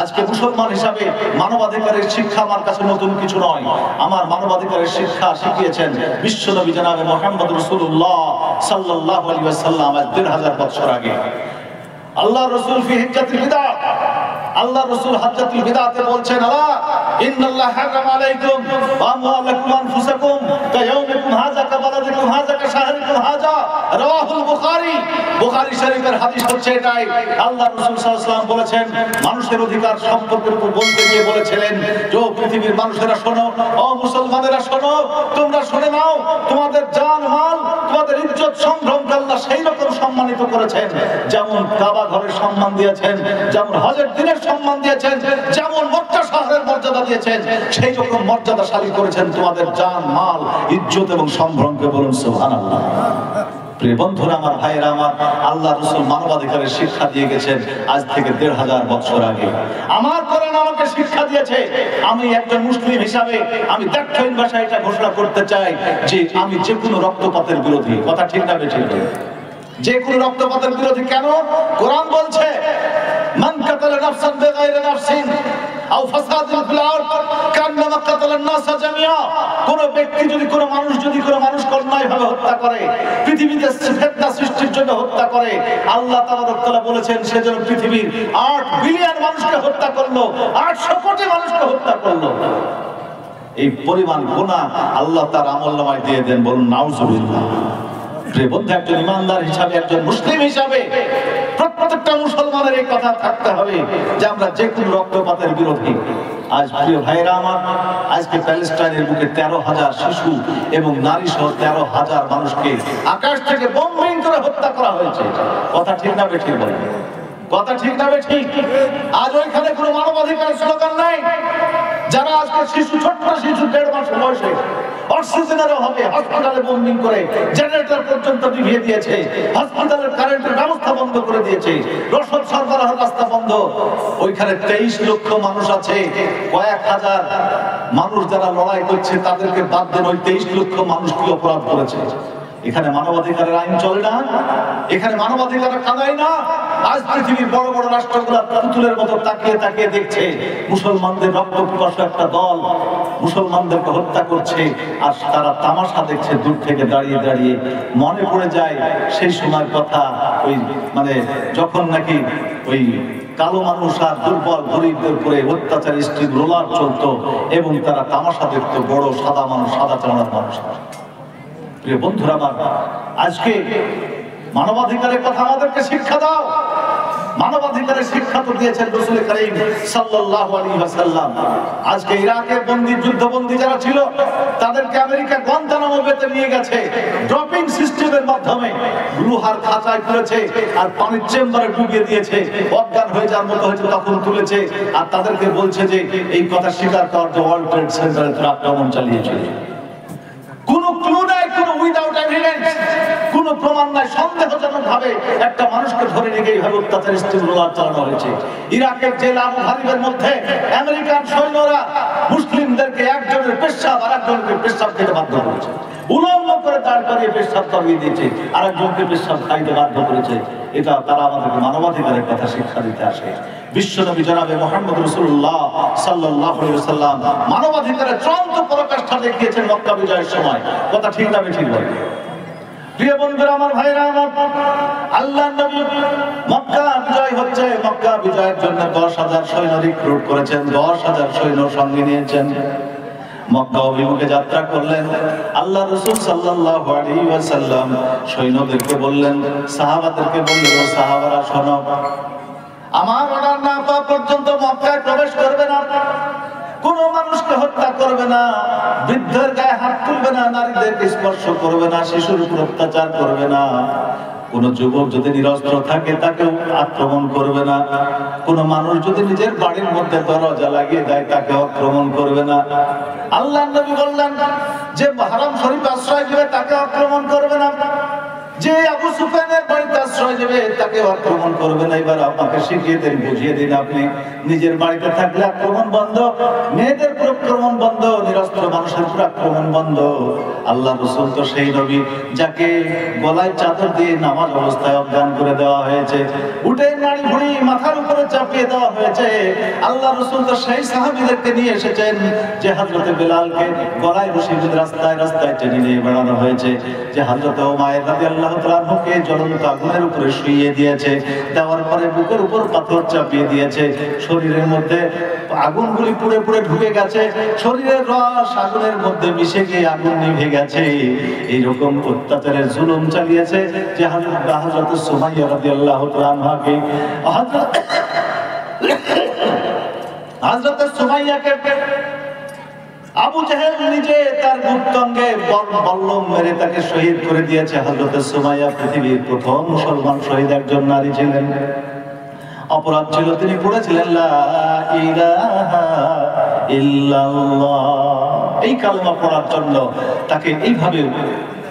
আজকে মুসলমান হিসাবে মানবাধিকারের শিক্ষা আমার কাছে নতুন কিছু নয়। আমার মানবাধিকারের শিক্ষা শিখিয়েছেন বিশ্বনবী জনাবে মুহাম্মদ রাসূলুল্লাহ সাল্লাল্লাহু আলাইহি ওয়াসাল্লাম আজ ১৫০০ বছর আগে। আল্লাহ রাসূল ফি হিজ্জাতুল বিদা, আল্লাহ রাসূল হজ্জাতুল বিদাতে বলছেন, আলা ইন্নাল্লাহ হারাম আলাইকুম ওয়া আমওয়ালাকুম আনফুসাকুম কায়াউমিকুম হাযা কাবালাদিকুম হাযা কাশাহরিকুম হাযা, রাওয়াহুল বুখারী। বুখারী শরীফের হাদিস হচ্ছে এটাই। আল্লাহ রাসূল সাল্লাল্লাহু আলাইহি ওয়াসাল্লাম বলেছেন, মানুষের অধিকার সম্পর্কে বলতে গিয়ে বলেছিলেন, যে পৃথিবীর মানুষেরা শোনো, ও মুসলমানেরা শোনো, তোমরা শুনে নাও, তোমাদের জান মাল, তোমাদের ইজ্জত সম্ভ্রমকে আল্লাহ সেই রকম সম্মানিত করেছেন, যেমন কাবা ঘরের সম্মান দিয়েছেন, যেমন হজের দিনের সম্মান দিয়েছেন, যেমন মক্কা শহরের মর্যাদা দিয়েছেন, সেই রকম মর্যাদাশালী করেছেন তোমাদের জান মাল, ইজ্জত এবং সম্ভ্রমকে। বলুন সুবহানাল্লাহ। প্রিয় বন্ধুরা আমার, ভাইরা আমার, আল্লাহ রাসূল মানবাধিকারের শিক্ষা দিয়ে গেছেন আজ থেকে ১৫০০ বছর আগে। আমার কোরআন আমাকে শিক্ষা দিয়েছে। আমি একজন মুসলিম হিসাবে আমি দাক্ষিণ ভাষায় এটা ঘোষণা করতে চাই যে আমি যে কোনো রক্তপাতের বিরোধী। কথা ঠিক না বেঠিক? যে কোনো রক্তপাতের বিরোধী। কেন? কোরআন বলছে, মান কাতালা নাফসান বিগাইরি নাফসিন আও ফাসাদিন ফিল আরদ কান্নামা কাতালান নাস জামিআ। কোন ব্যক্তি যদি, কোন মানুষ যদি কোনো মানুষকে অন্যায়ভাবে হত্যা করে, পৃথিবীতে ফিতনা সৃষ্টির জন্য হত্যা করে, আল্লাহ তাআলা বলেছেন সে যেন পৃথিবীর 8 বিলিয়ন মানুষকে হত্যা করলো, 800 কোটি মানুষকে হত্যা করলো। এই পরিমাণ গুনাহ আল্লাহ তার আমলনামায় দিয়ে দেন। বলুন নাউজুবিল্লাহ। প্রিয় বন্ধু, একজন ইমানদার হিসাবে, একজন মুসলিম হিসাবে প্রত্যেকটা মুসলমানের এই কথা থাকতে হবে যে আমরা যে কোনো রক্তপাতের বিরোধী। আজ প্রিয় ভাইরা আমার, আজকে প্যালেস্টাইনের বুকে ১৩,০০০ শিশু এবং নারী সহ ১৩,০০০ মানুষকে আকাশ থেকে বোম্বিং করে হত্যা করা হয়েছে। কথা ঠিক না বেঠিক? বলেন কথা ঠিক না বেঠিক? আজ ওইখানে কোনো মানবাধিকারের স্লোগান নাই। যারা আজকে শিশু, ছোট্ট শিশু ১.৫ মাস বয়সে অক্সিজেনের অভাবে হসপিটালে বোম্বিং করে জেনারেটর পর্যন্ত নিভিয়ে দিয়েছে, হসপিটালের কারেন্টের ব্যবস্থা বন্ধ করে দিয়েছে, রসদ সরবরাহের রাস্তা বন্ধ। ওইখানে 23 লক্ষ মানুষ আছে, কয়েক হাজার মানুষ যারা লড়াই করছে তাদেরকে বাদ দেন। ওই 23 লক্ষ মানুষ কি অপরাধ করেছে? এখানে মানবাধিকারের আইন চলে না, এখানে মানবাধিকারের কাদাই না। আজ পৃথিবীর বড় বড় রাষ্ট্রগুলো পুতুলের মতো তাকিয়ে তাকিয়ে দেখছে মুসলমানদের রক্ত পিপাসু একটা দল মুসলমানদেরকে হত্যা করছে, আর তারা তামাশা দেখছে দূর থেকে দাঁড়িয়ে দাঁড়িয়ে। মনে পড়ে যায় সেই সময়ের কথা, ওই যখন নাকি ওই কালো মানুষ আর দুর্বল গরিবদের উপরে অত্যাচার স্ট্রিট রোলার চলতো এবং তারা তামাশা দেখতো, বড় সাদা মানুষ, সাদা চামড়ার মানুষ। প্রিয় বন্ধুরা আমার, আজকে মানবাধিকারের কথা আমাদেরকে শিক্ষা দাও। মানবাধিকারের শিক্ষা তো দিয়েছেন রাসূল করিম সাল্লাল্লাহু আলাইহি ওয়াসাল্লাম। আজকে ইরাকের বন্দী যুদ্ধবন্দী যারা ছিল তাদেরকে আমেরিকা গুয়ান্তানামো বেতে নিয়ে গেছে, ড্রপিং সিস্টেমের মাধ্যমে লোহার খাঁচায় তুলেছে আর পানির চেম্বারে ডুবিয়ে দিয়েছে, অজ্ঞান হয়ে যাওয়ার মতো হয়েছে তখন তুলেছে, আর তাদেরকে বলছে যে এই কথা স্বীকার কর যে ওয়ার্ল্ড ট্রেড সেন্টারে তারা আক্রমণ চালিয়েছিল। কোনো ক্লু নাই, কোনো উইদাউট এভিডেন্স, কোনো প্রমাণ নাই, সন্দেহজনক ভাবে একটা মানুষকে ধরে নিয়ে গিয়ে এইভাবে অত্যাচার স্টিমুলার চালানো হয়েছে। ইরাকের জেল আবু গারিবের মধ্যে আমেরিকান সৈন্যরা মুসলিমদেরকে একজনের পেশাব আর একজনকে পেশাব খেতে বাধ্য করেছে, উলম্ব করে দাঁড় করিয়ে পেশাব করিয়ে দিয়েছে, আর একজনকে পেশাব খাইতে বাধ্য করেছে। এটা তারা আমাদেরকে মানবাধিকারের কথা শিক্ষা দিতে আসে। বিশ্বনবী জনাবে মুহাম্মদ রাসূলুল্লাহ সাল্লাল্লাহু আলাইহি ওয়াসাল্লাম মানবাধিকারের চূড়ান্ত পরাকাষ্ঠা দেখিয়েছেন মক্কা বিজয়ের সময়। কথা ঠিক না ঠিক বলে? প্রিয় বন্ধুরা, আমার ভাইরা আমার, আল্লাহর নবী মক্কা বিজয় হচ্ছে, মক্কা বিজয়ের জন্য 10,000 সৈন্য রিক্রুট করেছেন, 10,000 সৈন্য সঙ্গে নিয়েছেন, মক্কা অভিমুখে যাত্রা করলেন। আল্লাহ রাসূল সাল্লাল্লাহু আলাইহি ওয়াসাল্লাম সৈন্যদেরকে বললেন, সাহাবাদেরকে বললেন, ও সাহাবারা শোনো, আমার অর্ডার না পাওয়া পর্যন্ত মক্কায় প্রবেশ করবে না, কোন মানুষকে হত্যা করবে না, বৃদ্ধের গায়ে হাত তুলবে না, নারীদেরকে স্পর্শ করবে না, শিশুর উপর অত্যাচার করবে না, কোন যুবক যদি নিরস্ত্র থাকে তাকে আক্রমণ করবে না, কোন মানুষ যদি নিজের বাড়ির মধ্যে দরজা লাগিয়ে দেয় তাকে আক্রমণ করবে না। আল্লাহর নবী বললেন, যে হারাম শরীফ আশ্রয় দিবে তাকে আক্রমণ করবে না, যে আবু সুফিয়ানের বাড়িতে আশ্রয় দেবে তাকে আক্রমণ করবে না। এবার আপনাকে শিখিয়ে দেন, বুঝিয়ে দিন, আপনি নিজের বাড়িতে থাকলে আক্রমণ বন্ধ, মেয়েদের উপর আক্রমণ বন্ধ, নিরস্ত্র মানুষের উপর আক্রমণ বন্ধ। আল্লাহ রাসূল তো সেই নবী যাকে গলায় চাদর দিয়ে নামাজ অবস্থায় অজ্ঞান করে দেওয়া হয়েছে, উঠে নাড়ি ভুড়ি মাথার উপরে চাপিয়ে দেওয়া হয়েছে। আল্লাহ রাসূল তো সেই সাহাবীদেরকে নিয়ে এসেছেন যে হযরতে বেলালকে গলায় রশি দিয়ে রাস্তায় রাস্তায় টেনে নিয়ে বেড়ানো হয়েছে, যে হযরতে উমাইর রাদিয়াল্লাহু তাআলা আনহুকে জ্বলন্ত আগুনের উপরে শুইয়ে দিয়েছে, দেওয়ার পরে বুকের উপর পাথর চাপিয়ে দিয়েছে, শরীরের মধ্যে আগুনগুলি পুড়ে পুড়ে ঢুকে গেছে, শরীরের রস আগুনের মধ্যে মিশে গিয়ে আগুন নিভে গেছে। এইরকম অত্যাচারের জুলুম চালিয়েছে যে হযরত সুমাইয়া রাদিয়াল্লাহু তাআলা আনহাকে হযরত সুমাইয়াকে আবু জাহেল নিজে তার গুপ্তাঙ্গে বল্লম মেরে তাকে শহীদ করে দিয়েছে। হযরত সুমাইয়া পৃথিবীর প্রথম মুসলমান শহীদ একজন নারী ছিলেন। অপরাধ ছিল তিনি পড়েছিলেন লা ইলাহা ইল্লাল্লাহ, এই কালেমা পড়ার জন্য তাকে এইভাবে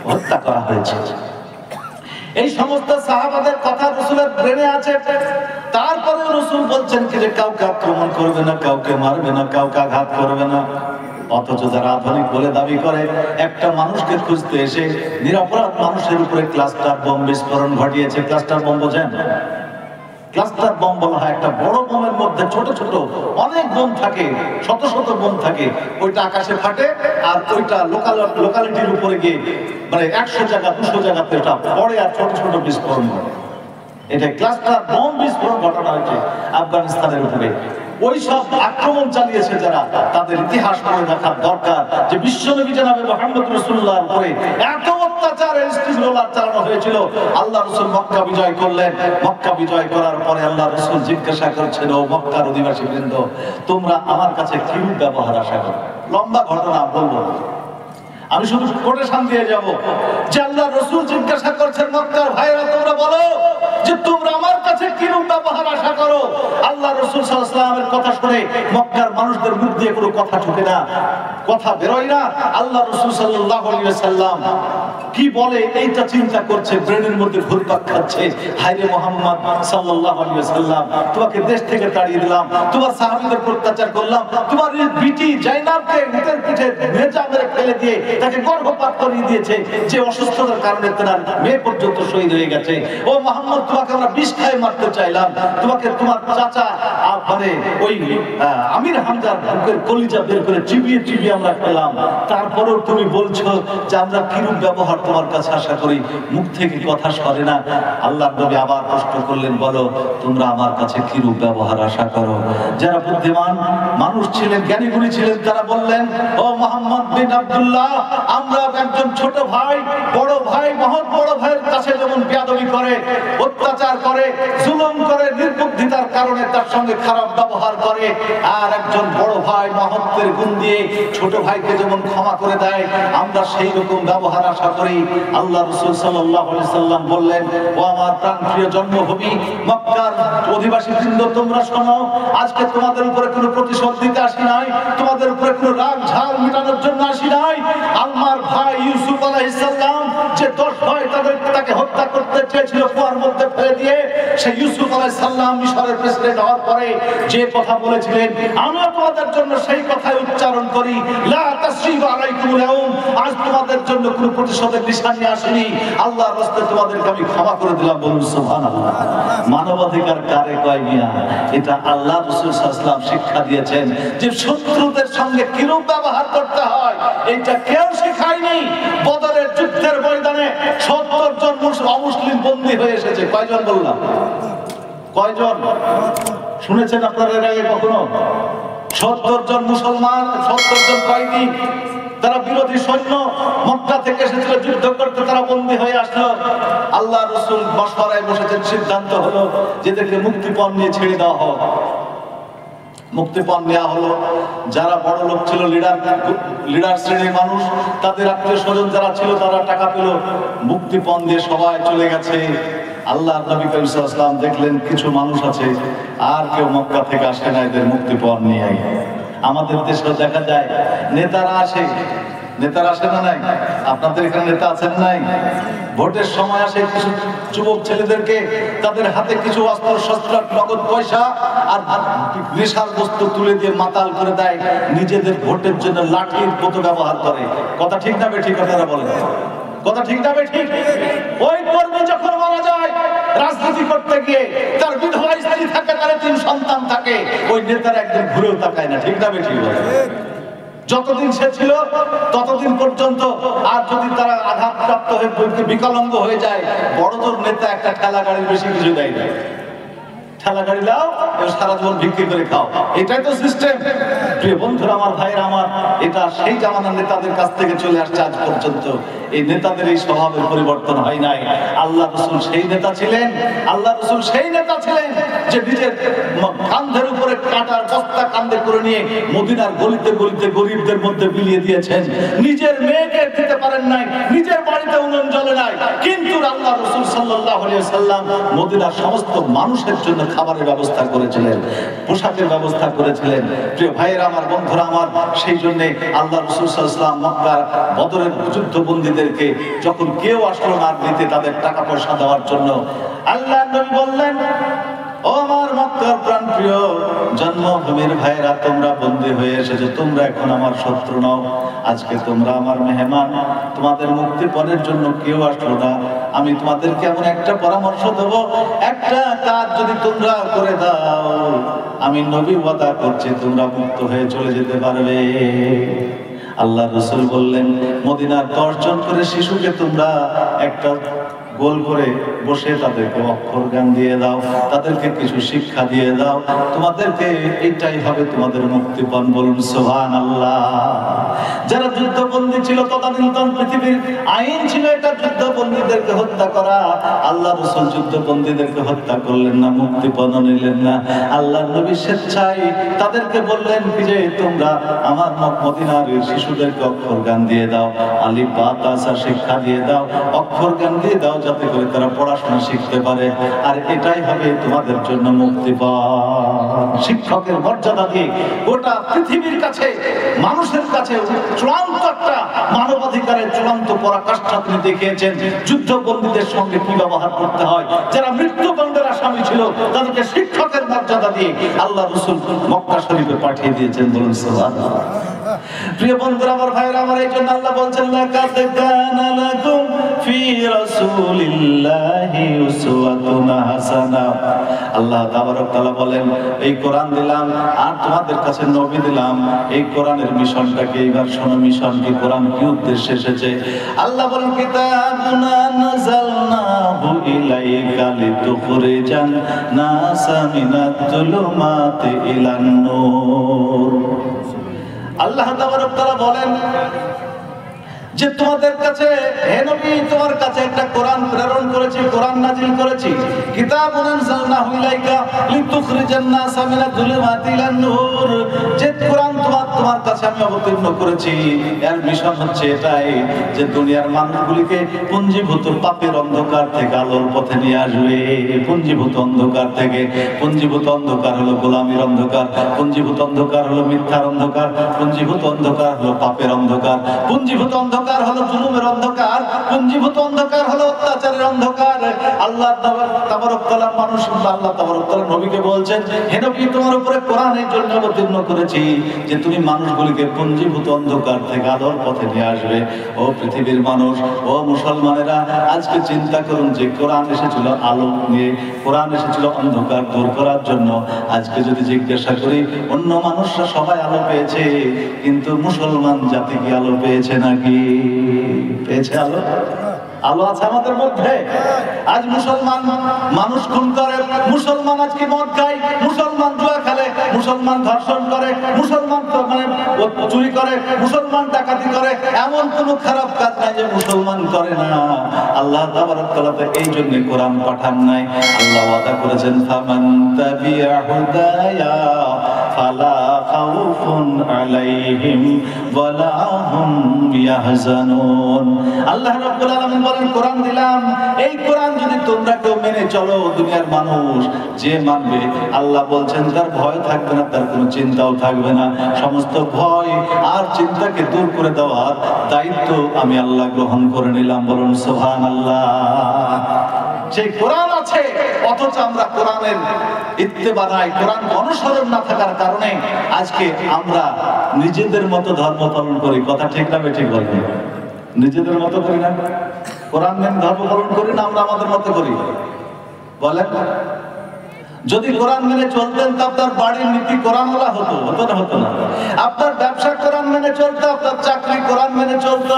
হত্যা করা হয়েছে। এই সমস্ত সাহাবাদের কথা রাসূলের ব্রেনে আছে, তারপরে রাসূল বলছেন কি যে কাউকে আক্রমণ করবে না, কাউকে মারবে না, কাউকে আঘাত করবে না। অথচ যারা আধুনিক বলে দাবি করে একটা মানুষকে খুঁজতে এসে নিরপরাধ মানুষের উপরে ক্লাস্টার বোম বিস্ফোরণ ঘটিয়েছে। ক্লাস্টার বোম বোঝেন? ক্লাস্টার বোম বলা হয় একটা বড় বোমের মধ্যে ছোট ছোট অনেক বোম থাকে, শত শত বোম থাকে, ওইটা আকাশে ফাটে আর ওইটা লোকালিটির উপরে গিয়ে মানে 100 জায়গা 200 জায়গাতে এটা পড়ে আর ছোট ছোট বিস্ফোরণ ঘটে। এটা ক্লাস্টার বোম বিস্ফোরণ ঘটানো হয়েছে আফগানিস্তানের উপরে। ওই সব আক্রমণ চালিয়েছে যারা, তাদের ইতিহাস পড়ে দেখার দরকার যে বিশ্বনবী জনাবে মুহাম্মদ রাসূলুল্লাহর উপরে এত অত্যাচার ইস্তিগফার চালানো হয়েছিল। আল্লাহ রাসূল মক্কা বিজয় করলেন। মক্কা বিজয় করার পরে আল্লাহ রাসূল জিজ্ঞাসা করছেন, ও মক্কার অধিবাসী বৃন্দ, তোমরা আমার কাছে কি ব্যবহার আশা করো? লম্বা ঘটনা বলবো, আমি শুধু কোটেশন দিয়ে যাব যে আল্লাহ রাসূল জিজ্ঞাসা করছেন, মক্কার ভাইরা তোমরা বলো যে তোমরা আমার কাছে কিরূপ ব্যবহার আশা করো? আল্লাহ রাসূল সাল্লাল্লাহু আলাইহি ওয়াসাল্লামের কথা শুনে মক্কার মানুষদের মুখ দিয়ে কোনো কথা ঢোকে না, কথা বেরোয় না। আল্লাহ রাসূল সাল্লাল্লাহু আলাইহি ওয়াসাল্লাম কি বলে এইটা চিন্তা করছে, ব্রেনের মধ্যে ঘুরপাক খাচ্ছে। হায়রে মুহাম্মদ সাল্লাল্লাহু আলাইহি ওয়াসাল্লাম, তোমাকে দেশ থেকে তাড়িয়ে দিলাম, তোমার সাহাবীদের অত্যাচার করলাম, তোমার এই বিটি জাইনাবকে উটের পিঠে নেজা মেরে ফেলে দিয়ে তাকে গর্ভপাত করিয়ে দিয়েছে, যে অসুস্থতার কারণে তার মেয়ে পর্যন্ত শহীদ হয়ে গেছে। ও মুহাম্মদ, তোমাকে আমরা বিষ খায় মারতে চাইলাম, তোমাকে তোমার চাচা মানে ওই আমির হামজার বুকের কলিজা বের করে চিবিয়ে চিবিয়ে আমরা খেলাম, তারপরেও তুমি বলছো যে আমরা কিরূপ ব্যবহার তোমার কাছে আশা করি? মুখ থেকে কথা সরে না। আল্লাহর নবী আবার প্রশ্ন করলেন, বলো তোমরা আমার কাছে কিরূপ ব্যবহার আশা করো? যারা বুদ্ধিমান মানুষ ছিলেন, জ্ঞানীগুণী ছিলেন, তারা বললেন, ও মুহাম্মদ বিন আব্দুল্লাহ, আমরা একজন ছোট ভাই বড় ভাই মহৎ বড় ভাইয়ের কাছে যেমন বেয়াদবি করে, অত্যাচার করে, জুলুম করে, নির্বুদ্ধিতার কারণে তার সঙ্গে খারাপ ব্যবহার করে, আর একজন বড় ভাই মহত্বের গুণ দিয়ে ছোট ভাইকে যেমন ক্ষমা করে দেয়, আমরা সেই রকম ব্যবহার আশা করি। আল্লাহ রাসূল সাল্লাল্লাহু আলাইহি সাল্লাম বললেন, ও আমার প্রাণপ্রিয় জন্মভূমি মক্কার অধিবাসীবৃন্দ, তোমরা শোনো, আজকে তোমাদের উপরে কোনো প্রতিশোধ দিতে আসি নাই, তোমাদের উপরে কোনো রাগ ঝাল মেটানোর জন্য আসি নাই। আমার ভাই ইউসুফ আলাইহিস সালাম যে 10 ভাই তাকে হত্যা করতে চেয়েছিল কুয়ার মধ্যে ফেলে দিয়ে, সেই ইউসুফ আলাইহিস সালাম মিশরের প্রেসিডেন্ট হওয়ার পরে যে কথা বলেছিলেন, আমরা তোমাদের জন্য সেই কথাই উচ্চারণ করি, লা তাসরিবা আলাইকুমুল ইয়াউম, আজ তোমাদের জন্য কোনো প্রতিশোধের নিশানি আসেনি, আল্লাহর রাস্তায় তোমাদেরকে আমি ক্ষমা করে দিলাম। বলুন সুবহানাল্লাহ। মানবাধিকার কারে কয় মিয়া? এটা আল্লাহ রাসূল সাল্লাল্লাহু আলাইহি ওয়াসাল্লাম শিক্ষা দিয়েছেন যে শত্রুদের সঙ্গে কিরূপ ব্যবহার করতে হয়, এটা কেউ শেখায়নি। বদরের যুদ্ধের ময়দানে 70 জন অমুসলিম বন্দী হয়ে এসেছে। কয়জন বললাম? কয়জন শুনেছেন আপনারা এর আগে কখনো? 70 জন মুসলমান, 70 জন কয়েদি, তারা বিরোধী সৈন্য মক্কা থেকে এসেছিল যুদ্ধ করতে, তারা বন্দী হয়ে আসলো। আল্লাহ রাসূল মশওয়ারায় বসেছেন, সিদ্ধান্ত হলো যেদেরকে মুক্তিপণ নিয়ে ছেড়ে দেওয়া হোক। মুক্তিপণ নেওয়া হলো। যারা বড় লোক ছিল, লিডার শ্রেণীর মানুষ, তাদের আত্মীয় স্বজন যারা ছিল, তারা টাকা পেল, মুক্তিপণ দিয়ে সবাই চলে গেছে। আল্লাহ নবী করিম সাল্লাল্লাহু আলাইহি ওয়াসাল্লাম দেখলেন কিছু মানুষ আছে আর কেউ মক্কা থেকে আসে না, এদের মুক্তিপণ নিয়ে। আমাদের দেশে দেখা যায় নেতারা আসে, নেতারা আসে না নাই? আপনাদের এখানে নেতা আছেন নাই? ভোটের সময় আসে কিছু যুবক ছেলেদেরকে, তাদের হাতে কিছু অস্ত্র শস্ত্র, নগদ পয়সা আর নেশার বস্তু তুলে দিয়ে মাতাল করে দেয়, নিজেদের ভোটের জন্য লাঠির মতো ব্যবহার করে। কথা ঠিক না বেঠিক? আপনারা বলেন, কথা ঠিক না বেঠিক? ওই কর্মী যখন মারা যায় রাজনীতি করতে গিয়ে, তার বিধবা স্ত্রী থাকে, তার 3 সন্তান থাকে, ওই নেতার একদিন ঘুরেও তাকায় না। ঠিক না বেঠিক? যতদিন সে ছিল ততদিন পর্যন্ত। আর যদি তারা আঘাতপ্রাপ্ত হয়ে বিকলাঙ্গ হয়ে যায়, বড়জোর নেতা একটা ঠেলা গাড়ির বেশি কিছু দেয় না। ঠেলা গাড়ি দাও, সারা জীবন বিক্রি করে খাও, এটাই তো সিস্টেম। প্রিয় বন্ধুরা আমার, ভাইরা আমার, এটা সেই জামানার নেতাদের কাছ থেকে চলে আসছে আজ পর্যন্ত। এই নেতাদের এই স্বভাবের পরিবর্তন হয় নাই। আল্লাহ রাসূল সেই নেতা ছিলেন, আল্লাহ রাসূল সেই নেতা ছিলেন যে নিজের কাঁধের উপরে কাঁটার বস্তা কাঁধে করে নিয়ে মদিনার গলিতে গলিতে গরিবদের মধ্যে বিলিয়ে দিয়েছেন। নিজের মেয়েকে দিতে পারেন নাই, নিজের বাড়িতে উনুন জ্বলে নাই, কিন্তু আল্লাহ রাসূল সাল্লাল্লাহু আলাইহি ওয়াসাল্লাম মদিনার সমস্ত মানুষের জন্য খাবারের ব্যবস্থা করেছিলেন, পোশাকের ব্যবস্থা করেছিলেন। প্রিয় ভাইয়েরা আমার, বন্ধুরা আমার, সেই জন্য আল্লাহ রাসূল সাল্লাল্লাহু আলাইহি ওয়াসাল্লাম মক্কার বদরের যুদ্ধবন্দীদেরকে যখন কেউ আসলো না দিতে, তাদের টাকা পয়সা দেওয়ার জন্য, আল্লাহ নবী বললেন, ও আমার মক্কার প্রাণপ্রিয় জন্মভূমির ভাইরা, তোমরা বন্দী হয়ে এসেছো, তোমরা এখন আমার শত্রু নও, আজকে তোমরা আমার মেহমান। তোমাদের মুক্তিপণের জন্য কেউ আসলো না, আমি তোমাদেরকে এমন একটা পরামর্শ দেব, একটা কাজ যদি তোমরা করে দাও, আমি নবী ওয়াদা করছি তোমরা মুক্ত হয়ে চলে যেতে পারবে। আল্লাহ রাসূল বললেন, মদিনার 10 জন করে শিশুকে তোমরা একটা গোল করে বসে তাদেরকে অক্ষর জ্ঞান দিয়ে দাও, তাদেরকে কিছু শিক্ষা দিয়ে দাও, তোমাদেরকে এটাই হবে তোমাদের মুক্তিপণ। বলুন সুবহানাল্লাহ। যারা যুদ্ধবন্দী ছিল, তদানীন্তন পৃথিবীর আইন ছিল এটা যুদ্ধবন্দীদেরকে হত্যা করা। আল্লাহ রাসূল যুদ্ধবন্দীদেরকে হত্যা করলেন না, মুক্তিপণ নিলেন না। আল্লাহ নবী স্বেচ্ছায় তাদেরকে বললেন যে তোমরা আমার মদিনার শিশুদেরকে অক্ষর জ্ঞান দিয়ে দাও, আলিফ বা তা শিক্ষা দিয়ে দাও, অক্ষর জ্ঞান দিয়ে দাও, যাতে করে তারা পড়াশোনা শিখতে পারে, আর এটাই হবে তোমাদের জন্য মুক্তিপণ। শিক্ষকের মর্যাদা দিয়ে গোটা পৃথিবীর কাছে, মানুষের কাছে চূড়ান্ত একটা মানবাধিকারের চূড়ান্ত পরাকাষ্ঠা তিনি দেখিয়েছেন। যুদ্ধবন্দীদের সঙ্গে কি ব্যবহার করতে হয়, যারা মৃত্যুদণ্ডের আসামি ছিল, তাদেরকে শিক্ষকের মর্যাদা দিয়ে আল্লাহ রাসূল মক্কা শরীফে পাঠিয়ে দিয়েছেন। বলুন সুবহানাল্লাহ। প্রিয় বন্ধুরা আমার, ভাইরা আমার, এই জন্য আল্লাহ বলছেন, লাকাদ কানা লাকুম ফি রাসূলিল্লাহি উসওয়াতুন হাসানাহ। আল্লাহ তাবারক তাআলা বলেন, এই কোরআন দিলাম আর তোমাদের কাছে নবী দিলাম, এই কোরআনের মিশনটাকে এইবার শোনো। মিশন কি? কোরআন কি উদ্দেশ্যে এসেছে? আল্লাহ বলেন, কিতাবুন আনজালনাহু ইলাইকা লিতুখরিজান নাসা মিনাজ যুলুমাতি ইলান নূর। আল্লাহ তাবারক তাআলা বলেন, যে তোমাদের কাছে হে নবী তোমার কাছে একটা কোরআন প্রেরণ করেছি, কোরআন নাজিল করেছি, কিতাবুন আনজালনাহু ইলাইকা লিতুখরিজান নাসা মিনাল যুলুমাতি ইলান নূর। যে কোরআন তোমার কাছে আমি অবতীর্ণ করেছি, এর মিশন হচ্ছে এটাই যে দুনিয়ার মানুষগুলিকে পুঞ্জীভূত পাপের অন্ধকার থেকে আলোর পথে নিয়ে আসবে। পুঞ্জীভূত অন্ধকার থেকে, পুঞ্জীভূত অন্ধকার হলো গোলামীর অন্ধকার, পুঞ্জীভূত অন্ধকার হলো মিথ্যার অন্ধকার, পুঞ্জীভূত অন্ধকার হলো পাপের অন্ধকার, পুঞ্জীভূত অন্ধকার হলো জুলুমের অন্ধকার, পুঞ্জীভূত অন্ধকার হলো অত্যাচারের অন্ধকার। আল্লাহ তাবারক তাআলা মানুষ, আল্লাহ তাবারক তাআলা নবীকে বলছেন, হে নবী তোমার উপরে কোরআন এই জন্য অবতীর্ণ করেছি যে তুমি মানুষগুলিকে পুঞ্জীভূত অন্ধকার থেকে আলোর পথে নিয়ে আসবে। ও পৃথিবীর মানুষ, ও মুসলমানেরা, আজকে চিন্তা করুন যে কোরআন এসেছিল আলো নিয়ে, কোরআন এসেছিল অন্ধকার দূর করার জন্য। আজকে যদি জিজ্ঞাসা করি অন্য মানুষরা সবাই আলো পেয়েছে, কিন্তু মুসলমান জাতি কি আলো পেয়েছে নাকি? পেয়েছে আলো? আলো আছে আমাদের মধ্যে? আজ মুসলমান মানুষ খুন করে, মুসলমান আজকে মদ খায়, মুসলমান জুয়া খেলে, মুসলমান ধর্ষণ করে, মুসলমান চুরি করে, মুসলমান ডাকাতি করে, এমন কোন খারাপ কাজ নাই যে মুসলমান করে না। আল্লাহ তাবারক তাআলা এই জন্য কোরআন পাঠান নাই। আল্লাহ ওয়াদা করেছেন, ফামান তাবিআ হুদায়া ফালা খাউফুন আলাইহিম ওয়ালা হুম ইয়াহজানুন। আল্লাহ রাব্বুল আলামিন বলেন, কোরআন দিলাম, এই কোরআন যদি তোমরা কেউ মেনে চলো, দুনিয়ার মানুষ যে মানবে, আল্লাহ বলছেন তার ভয় থাকবে না, তার কোনো চিন্তাও থাকবে না। সমস্ত ভয় আর চিন্তাকে দূর করে দেওয়ার দায়িত্ব আমি আল্লাহ গ্রহণ করে নিলাম। বলুন সুবহানাল্লাহ। সেই কোরআন আছে, অথচ আমরা কোরআনের ইত্তেবা নাই, কোরআন অনুসরণ না থাকার কারণে আজকে আমরা নিজেদের মতো ধর্ম পালন করি। কথা ঠিক না বেঠিক বলেন? নিজেদের মতো করি না, কোরআন মেনে ধর্ম পালন করি না, আমরা আমাদের মতো করি। বলেন, যদি কোরআন মেনে চলতেন তো আপনার বাড়ির নীতি কোরআনওয়ালা হতো, হতো না? হতো না। আপনার ব্যবসা কোরআন মেনে চলতো, আপনার চাকরি কোরআন মেনে চলতো।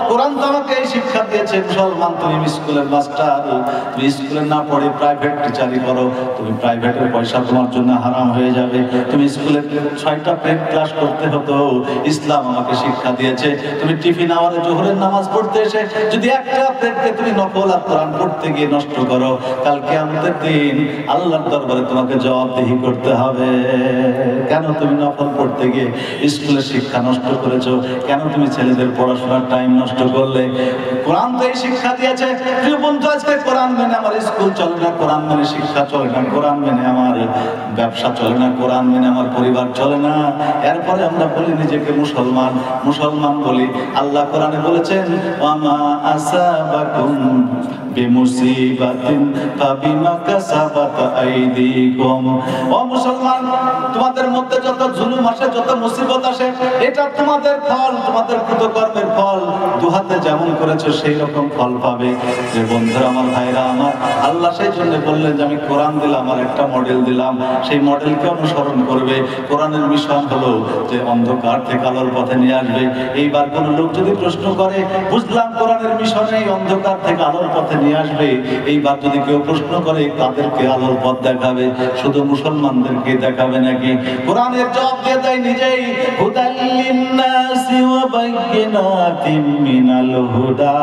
কোরআন তো আমাকে এই শিক্ষা দিয়েছে, মুসলমান তুমি স্কুলের মাস্টার, তুমি স্কুলে না পড়ে প্রাইভেট টিচারি করো, তুমি প্রাইভেটের পয়সা তোমার জন্য হারাম হয়ে যাবে। তুমি স্কুলে 6টা প্রেড ক্লাস করতে হতো, ইসলাম আমাকে শিক্ষা দিয়েছে। তুমি টিফিন আওয়ারে জোহরের নামাজ পড়তে এসে যদি একটা প্রেডকে তুমি নকল আর কোরআন পড়তে গিয়ে নষ্ট করো, কাল কিয়ামতের দিন আল্লাহর দরবারে তোমাকে জবাবদিহি করতে হবে। কেন তুমি নকল পড়তে গিয়ে স্কুলের শিক্ষা নষ্ট করেছো? কেন তুমি ছেলেদের পড়াশোনার টাইম নষ্ট করলে? কোরআন তো এই শিক্ষা দিয়েছে। প্রিয় বন্ধু, আজকে কোরআন মেনে আমার স্কুল চলে না, কোরআন মেনে শিক্ষা চলে না, কোরআন মেনে আমার ব্যবসা চলে না, কোরআন মেনে আমার পরিবার চলে না। এরপরে আমরা বলি নিজেকে মুসলমান, মুসলমান বলি। আল্লাহ কোরআনে বলেছেন, ওয়ামা আসাবাকুম বিমুসিবাতিন ফাবিমা কাসাবাত আইদিকুম। ও মুসলমান, তোমাদের মধ্যে যত জুলুম আসে, যত মুসিবত আসে, এটা তোমাদের ফল, তোমাদের কৃতকর্মের ফল। দুহাতে যেমন করেছো সেই রকম ফল পাবে। যে বন্ধুরা আমার, ভাইরা আমার, আল্লাহ সেই জন্য বললেন যে আমি কোরআন দিলাম, আর একটা মডেল দিলাম, সেই মডেলকে অনুসরণ করবে। কোরআনের মিশন হলো যে অন্ধকার থেকে আলোর পথে নিয়ে আসবে। এইবার কোন লোক যদি প্রশ্ন করে, বুঝলাম কোরআনের মিশনে অন্ধকার থেকে আলোর পথে নিয়ে আসবে, এইবার যদি কেউ প্রশ্ন করে তাদেরকে আলোর পথ দেখাবে, শুধু মুসলমানদেরকে দেখাবে নাকি? কোরআনের জবাব দিয়ে দেয় নিজেই, হুদাল লিন্নাসি ওয়া বাইয়িনাতিম মিনাল হুদা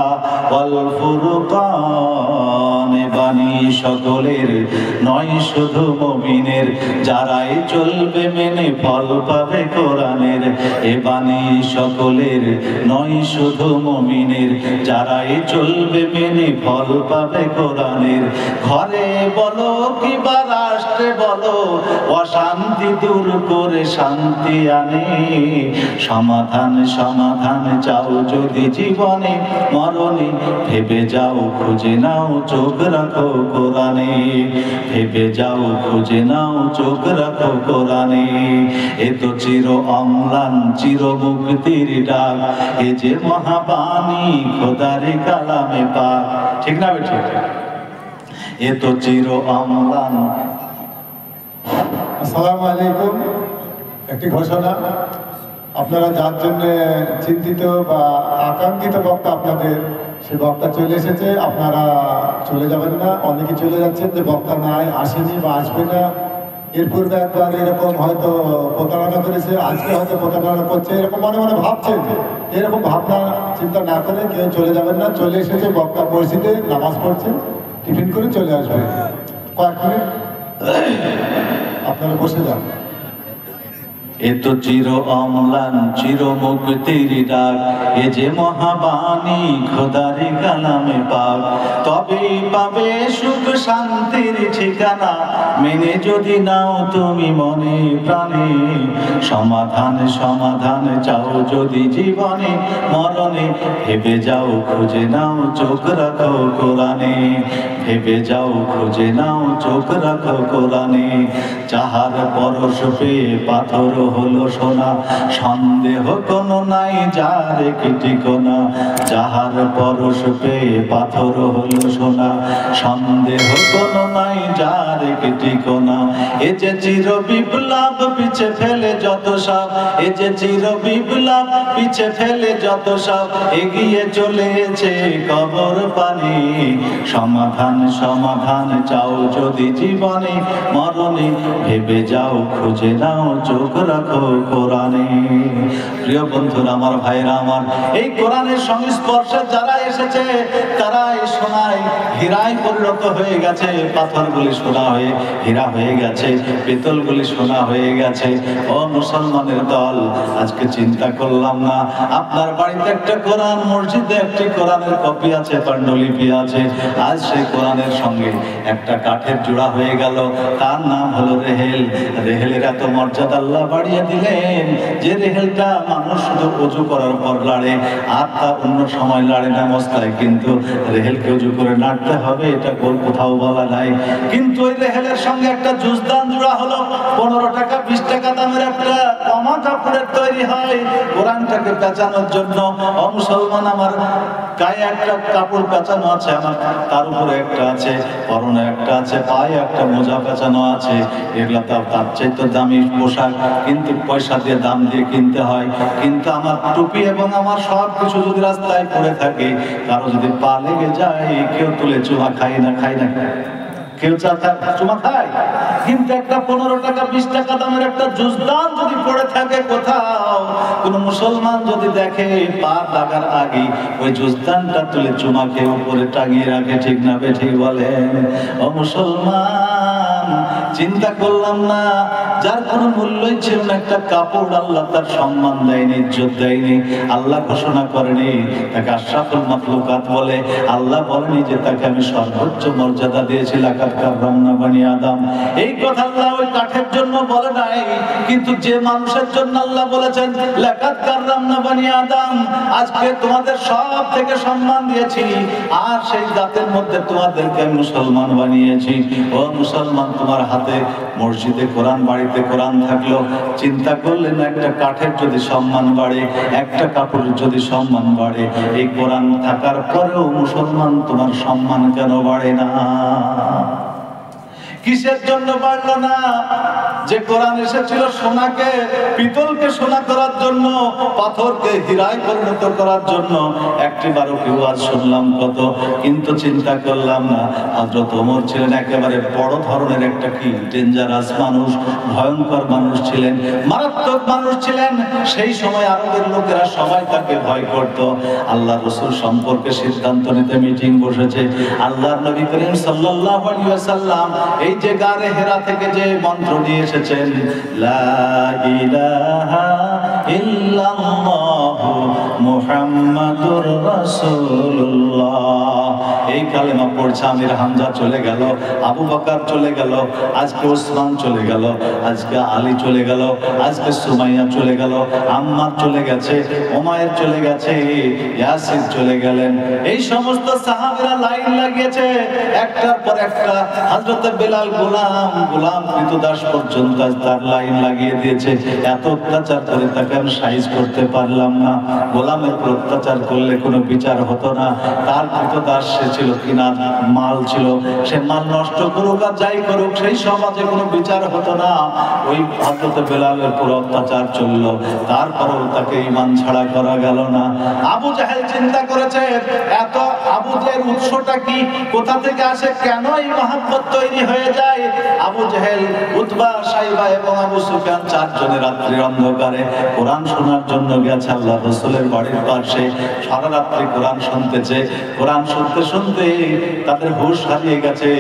ওয়াল ফুরকান। বাণী সকলের নয় শুধু মুমিনের, যারাই চলবে মেনে ফল পাবে কোরআনের। এ বাণী সকলের নয় শুধু মুমিনের, যারাই চলবে মেনে ফল পাবে কোরআনের। ঘরে বলো কিবা রাষ্ট্রে বলো, অশান্তি দূর করে শান্তি আনে। সমাধান সমাধান চাও যদি জীবনে মরণে, ভেবে যাও খুঁজে নাও চোখ রাখো কোরআনে। ভেবে যাও খুঁজে নাও চোখ রাখো কোরআনে। এ তো চির অম্লান চির মুক্তির ডাক, এ যে মহাবাণী খোদার কালামে পাক। ঠিক না বেঠি? এ তো চির অম্লান। আসসালামু আলাইকুম। একটি ঘোষণা, আপনারা যার জন্য চিন্তিত বা আকাঙ্ক্ষিত বক্তা আপনাদের, সে বক্তা চলে এসেছে, আপনারা চলে যাবেন না। অনেকে চলে যাচ্ছেন যে বক্তা নাই, আসেনি বা আসবে না, এর পূর্বে একবার এরকম হয়তো প্রতারণা করেছে, আজকে হয়তো প্রতারণা করছে, এরকম মনে মনে ভাবছেন। এরকম ভাবনা চিন্তা না করে কেউ চলে যাবেন না। চলে এসেছে বক্তা মসজিদে নামাজ পড়ছেন, টিফিন করে চলে আসবেন। কয়েক মিনিট আপনারা বসে যান। এ তো চির অম্লান চির মুক্তির ডাক, এ যে মহাবাণী খোদারি কালামে পাক। তবেই পাবে সুখ শান্তির ঠিকানা, মেনে যদি নাও তুমি মনে প্রাণে। সমাধান সমাধান চাও যদি জীবনে মরণে, ভেবে যাও খুঁজে নাও চোখ রাখো কোরআনে। ভেবে যাও খুঁজে নাও চোখ রাখো কোরআনে। যাহার পরশ পেয়ে পাথর হলো সোনা, সন্দেহ কোনো নাই যার কি ঠিকানা। যাহার পরশ পেয়ে পাথর হলো সোনা, সন্দেহ কোনো নাই যার কি ঠিকানা। এ যে চির বিপ্লব পিছে ফেলে যত সব, এ যে চির বিপ্লব পিছে ফেলে যত সব, এগিয়ে চলেছে কবর পানি। সমাধান সমাধান চাও যদি জীবনে মরণে, ভেবে যাও খুঁজে নাও চোখ রাখো কোরআনে। প্রিয় বন্ধুরা আমার, ভাইরা আমার, এই কোরআনের সংস্পর্শে যারা এসেছে তারা এই সোনায় হীরায় পরিণত হয়ে গেছে। পাথরগুলি সোনা হয়ে হীরা হয়ে গেছে, পিতলগুলি সোনা হয়ে গেছে। ও মুসলমানের দল, আজকে চিন্তা করলাম না আপনার বাড়িতে একটা কোরআন, মসজিদে একটি কোরআনের কপি আছে, পাণ্ডুলিপি আছে। আজ সেই কোরআনের সঙ্গে একটা কাঠের জোড়া হয়ে গেল, তার নাম হলো রেহেল। রেহেলের এত মর্যাদা আল্লাহ বাড়িয়ে দিলেন যে রেহেলটা মানুষ শুধু উজু করার পর লাড়ে, আর তা অন্য সময় লাড়ে না মস্তায়। কিন্তু রেহেলকে উজু করে নাড়তে হবে, এটা কোথাও বলা নাই। কিন্তু ওই রেহেলের সঙ্গে একটা জুজদান জোড়া হলো, 15 টাকা 20 টাকা দামের একটা কমা কাপড়ের তৈরি হয় কোরআনটাকে পেঁচানোর জন্য। ও মুসলমান আমার, গায়ে একটা কাপড় পেঁচানো আছে, আমার তার উপরে একটা আছে, পরনে একটা আছে, পায়ে একটা মোজা পেঁচানো আছে। এগুলা তার চাইতে দামি পোশাক, কিন্তু পয়সা দিয়ে দাম দিয়ে কিনতে হয়। কিন্তু আমার টুপি এবং আমার সব কিছু যদি রাস্তায় পড়ে থাকে, কারো যদি পা লেগে যায়, কেউ তুলে চুমা খাই না, কেউ চুমা খায়। কিন্তু একটা 15 টাকা 20 টাকা দামের একটা জুজদান যদি পড়ে থাকে কোথাও, কোন মুসলমান যদি দেখে, পা লাগার আগে ওই জুজদানটা তুলে চুমা খেয়ে উপরে টাঙিয়ে রাখে। ঠিক না বেঠিক বলেন? ও মুসলমান, চিন্তা করলাম না যার কোনো মূল্যই ছিল না, একটা কাপড় আল্লাহ তার সম্মান দেয়নি, ইজ্জত দেয়নি। আল্লাহ ঘোষণা করেনি তাকে আশরাফুল মাখলুকাত বলে। আল্লাহ বলেনি যে তাকে আমি সর্বোচ্চ মর্যাদা দিয়েছি, লাকাদ কাররামনা বানি আদম। এই কথা আল্লাহ ওই কাঠের জন্য বলে নাই, কিন্তু যে মানুষের জন্য আল্লাহ বলেছেন লাকাদ কাররামনা বানি আদম, আজকে তোমাদের সব থেকে সম্মান দিয়েছি, আর সেই জাতের মধ্যে তোমাদেরকে আমি মুসলমান বানিয়েছি। ও মুসলমান, তোমার হাতে মসজিদে কোরআন, বাড়িতে কোরআন থাকলো, চিন্তা করলেন একটা কাঠের যদি সম্মান বাড়ে, একটা কাপড়ের যদি সম্মান বাড়ে, এই কোরআন থাকার পরেও মুসলমান তোমার সম্মান কেন বাড়ে না? কিসের জন্য বাড়লো না? যে কোরআন এসেছিল সোনাকে, পিতলকে সোনা করার জন্য, পাথরকে হীরায় পরিণত করার জন্য। একটিবারও কেউ আজ শুনলাম কত, কিন্তু চিন্তা করলাম না হযরত ওমর ছিলেন একেবারে বড় ধরনের একটা কি ডেঞ্জারাস মানুষ, ভয়ঙ্কর মানুষ ছিলেন, মারাত্মক মানুষ ছিলেন। সেই সময় আরবের লোকেরা সবাই তাকে ভয় করত। আল্লাহ রাসূল সম্পর্কে সিদ্ধান্ত নিতে মিটিং বসেছে। আল্লাহর নবী করিম সাল্লাল্লাহু আলাইহি ওয়াসাল্লাম এই যে গারে হেরা থেকে যে মন্ত্র নিয়ে এসেছেন, লা ইলাহা ইল্লাল্লাহু মুহাম্মাদুর রাসূলুল্লাহ, এই কালেমা পড়ছে আমির হামজা চলে গেল, আবু বকর চলে গেল, আজকে ওসমান চলে গেল, আজকে আলী চলে গেল, আজকে সুমাইয়া চলে গেল, আম্মার চলে গেছে, উমায়ের চলে গেছে, ইয়াসির চলে গেলেন। এই সমস্ত সাহাবীরা লাইন লাগিয়েছে একটার পর একটা। হযরত বেলাল গোলাম কৃতদাস পর্যন্ত তার লাইন লাগিয়ে দিয়েছে। এত অত্যাচার করে তাকে আমি সাইজ করতে পারলাম না। গোলামের উপর অত্যাচার করলে কোনো বিচার হতো না, তার কৃতদাস সে এসেছিল, কিনা মাল ছিল, সে মাল নষ্ট করুক আর যাই করুক, সেই সমাজে কোনো বিচার হতো না। ওই হযরত বেলালের পুরো অত্যাচার চলল, তারপরেও তাকে ঈমান ছাড়া করা গেল না। আবু জাহেল চিন্তা করেছে এত আবু জাহেল উৎসটা কি, কোথা থেকে আসে, কেন এই মহব্বত তৈরি হয়ে যায়। আবু জাহেল, উতবা, সাইবা এবং আবু সুফিয়ান চারজনে রাত্রির অন্ধকারে কোরআন শোনার জন্য গেছে আল্লাহ রাসূলের বাড়ির পাশে। সারা রাত্রি কোরআন শুনতেছে। কোরআন শুনতে শুনতে তাদের হুঁশ হারিয়ে গেছে।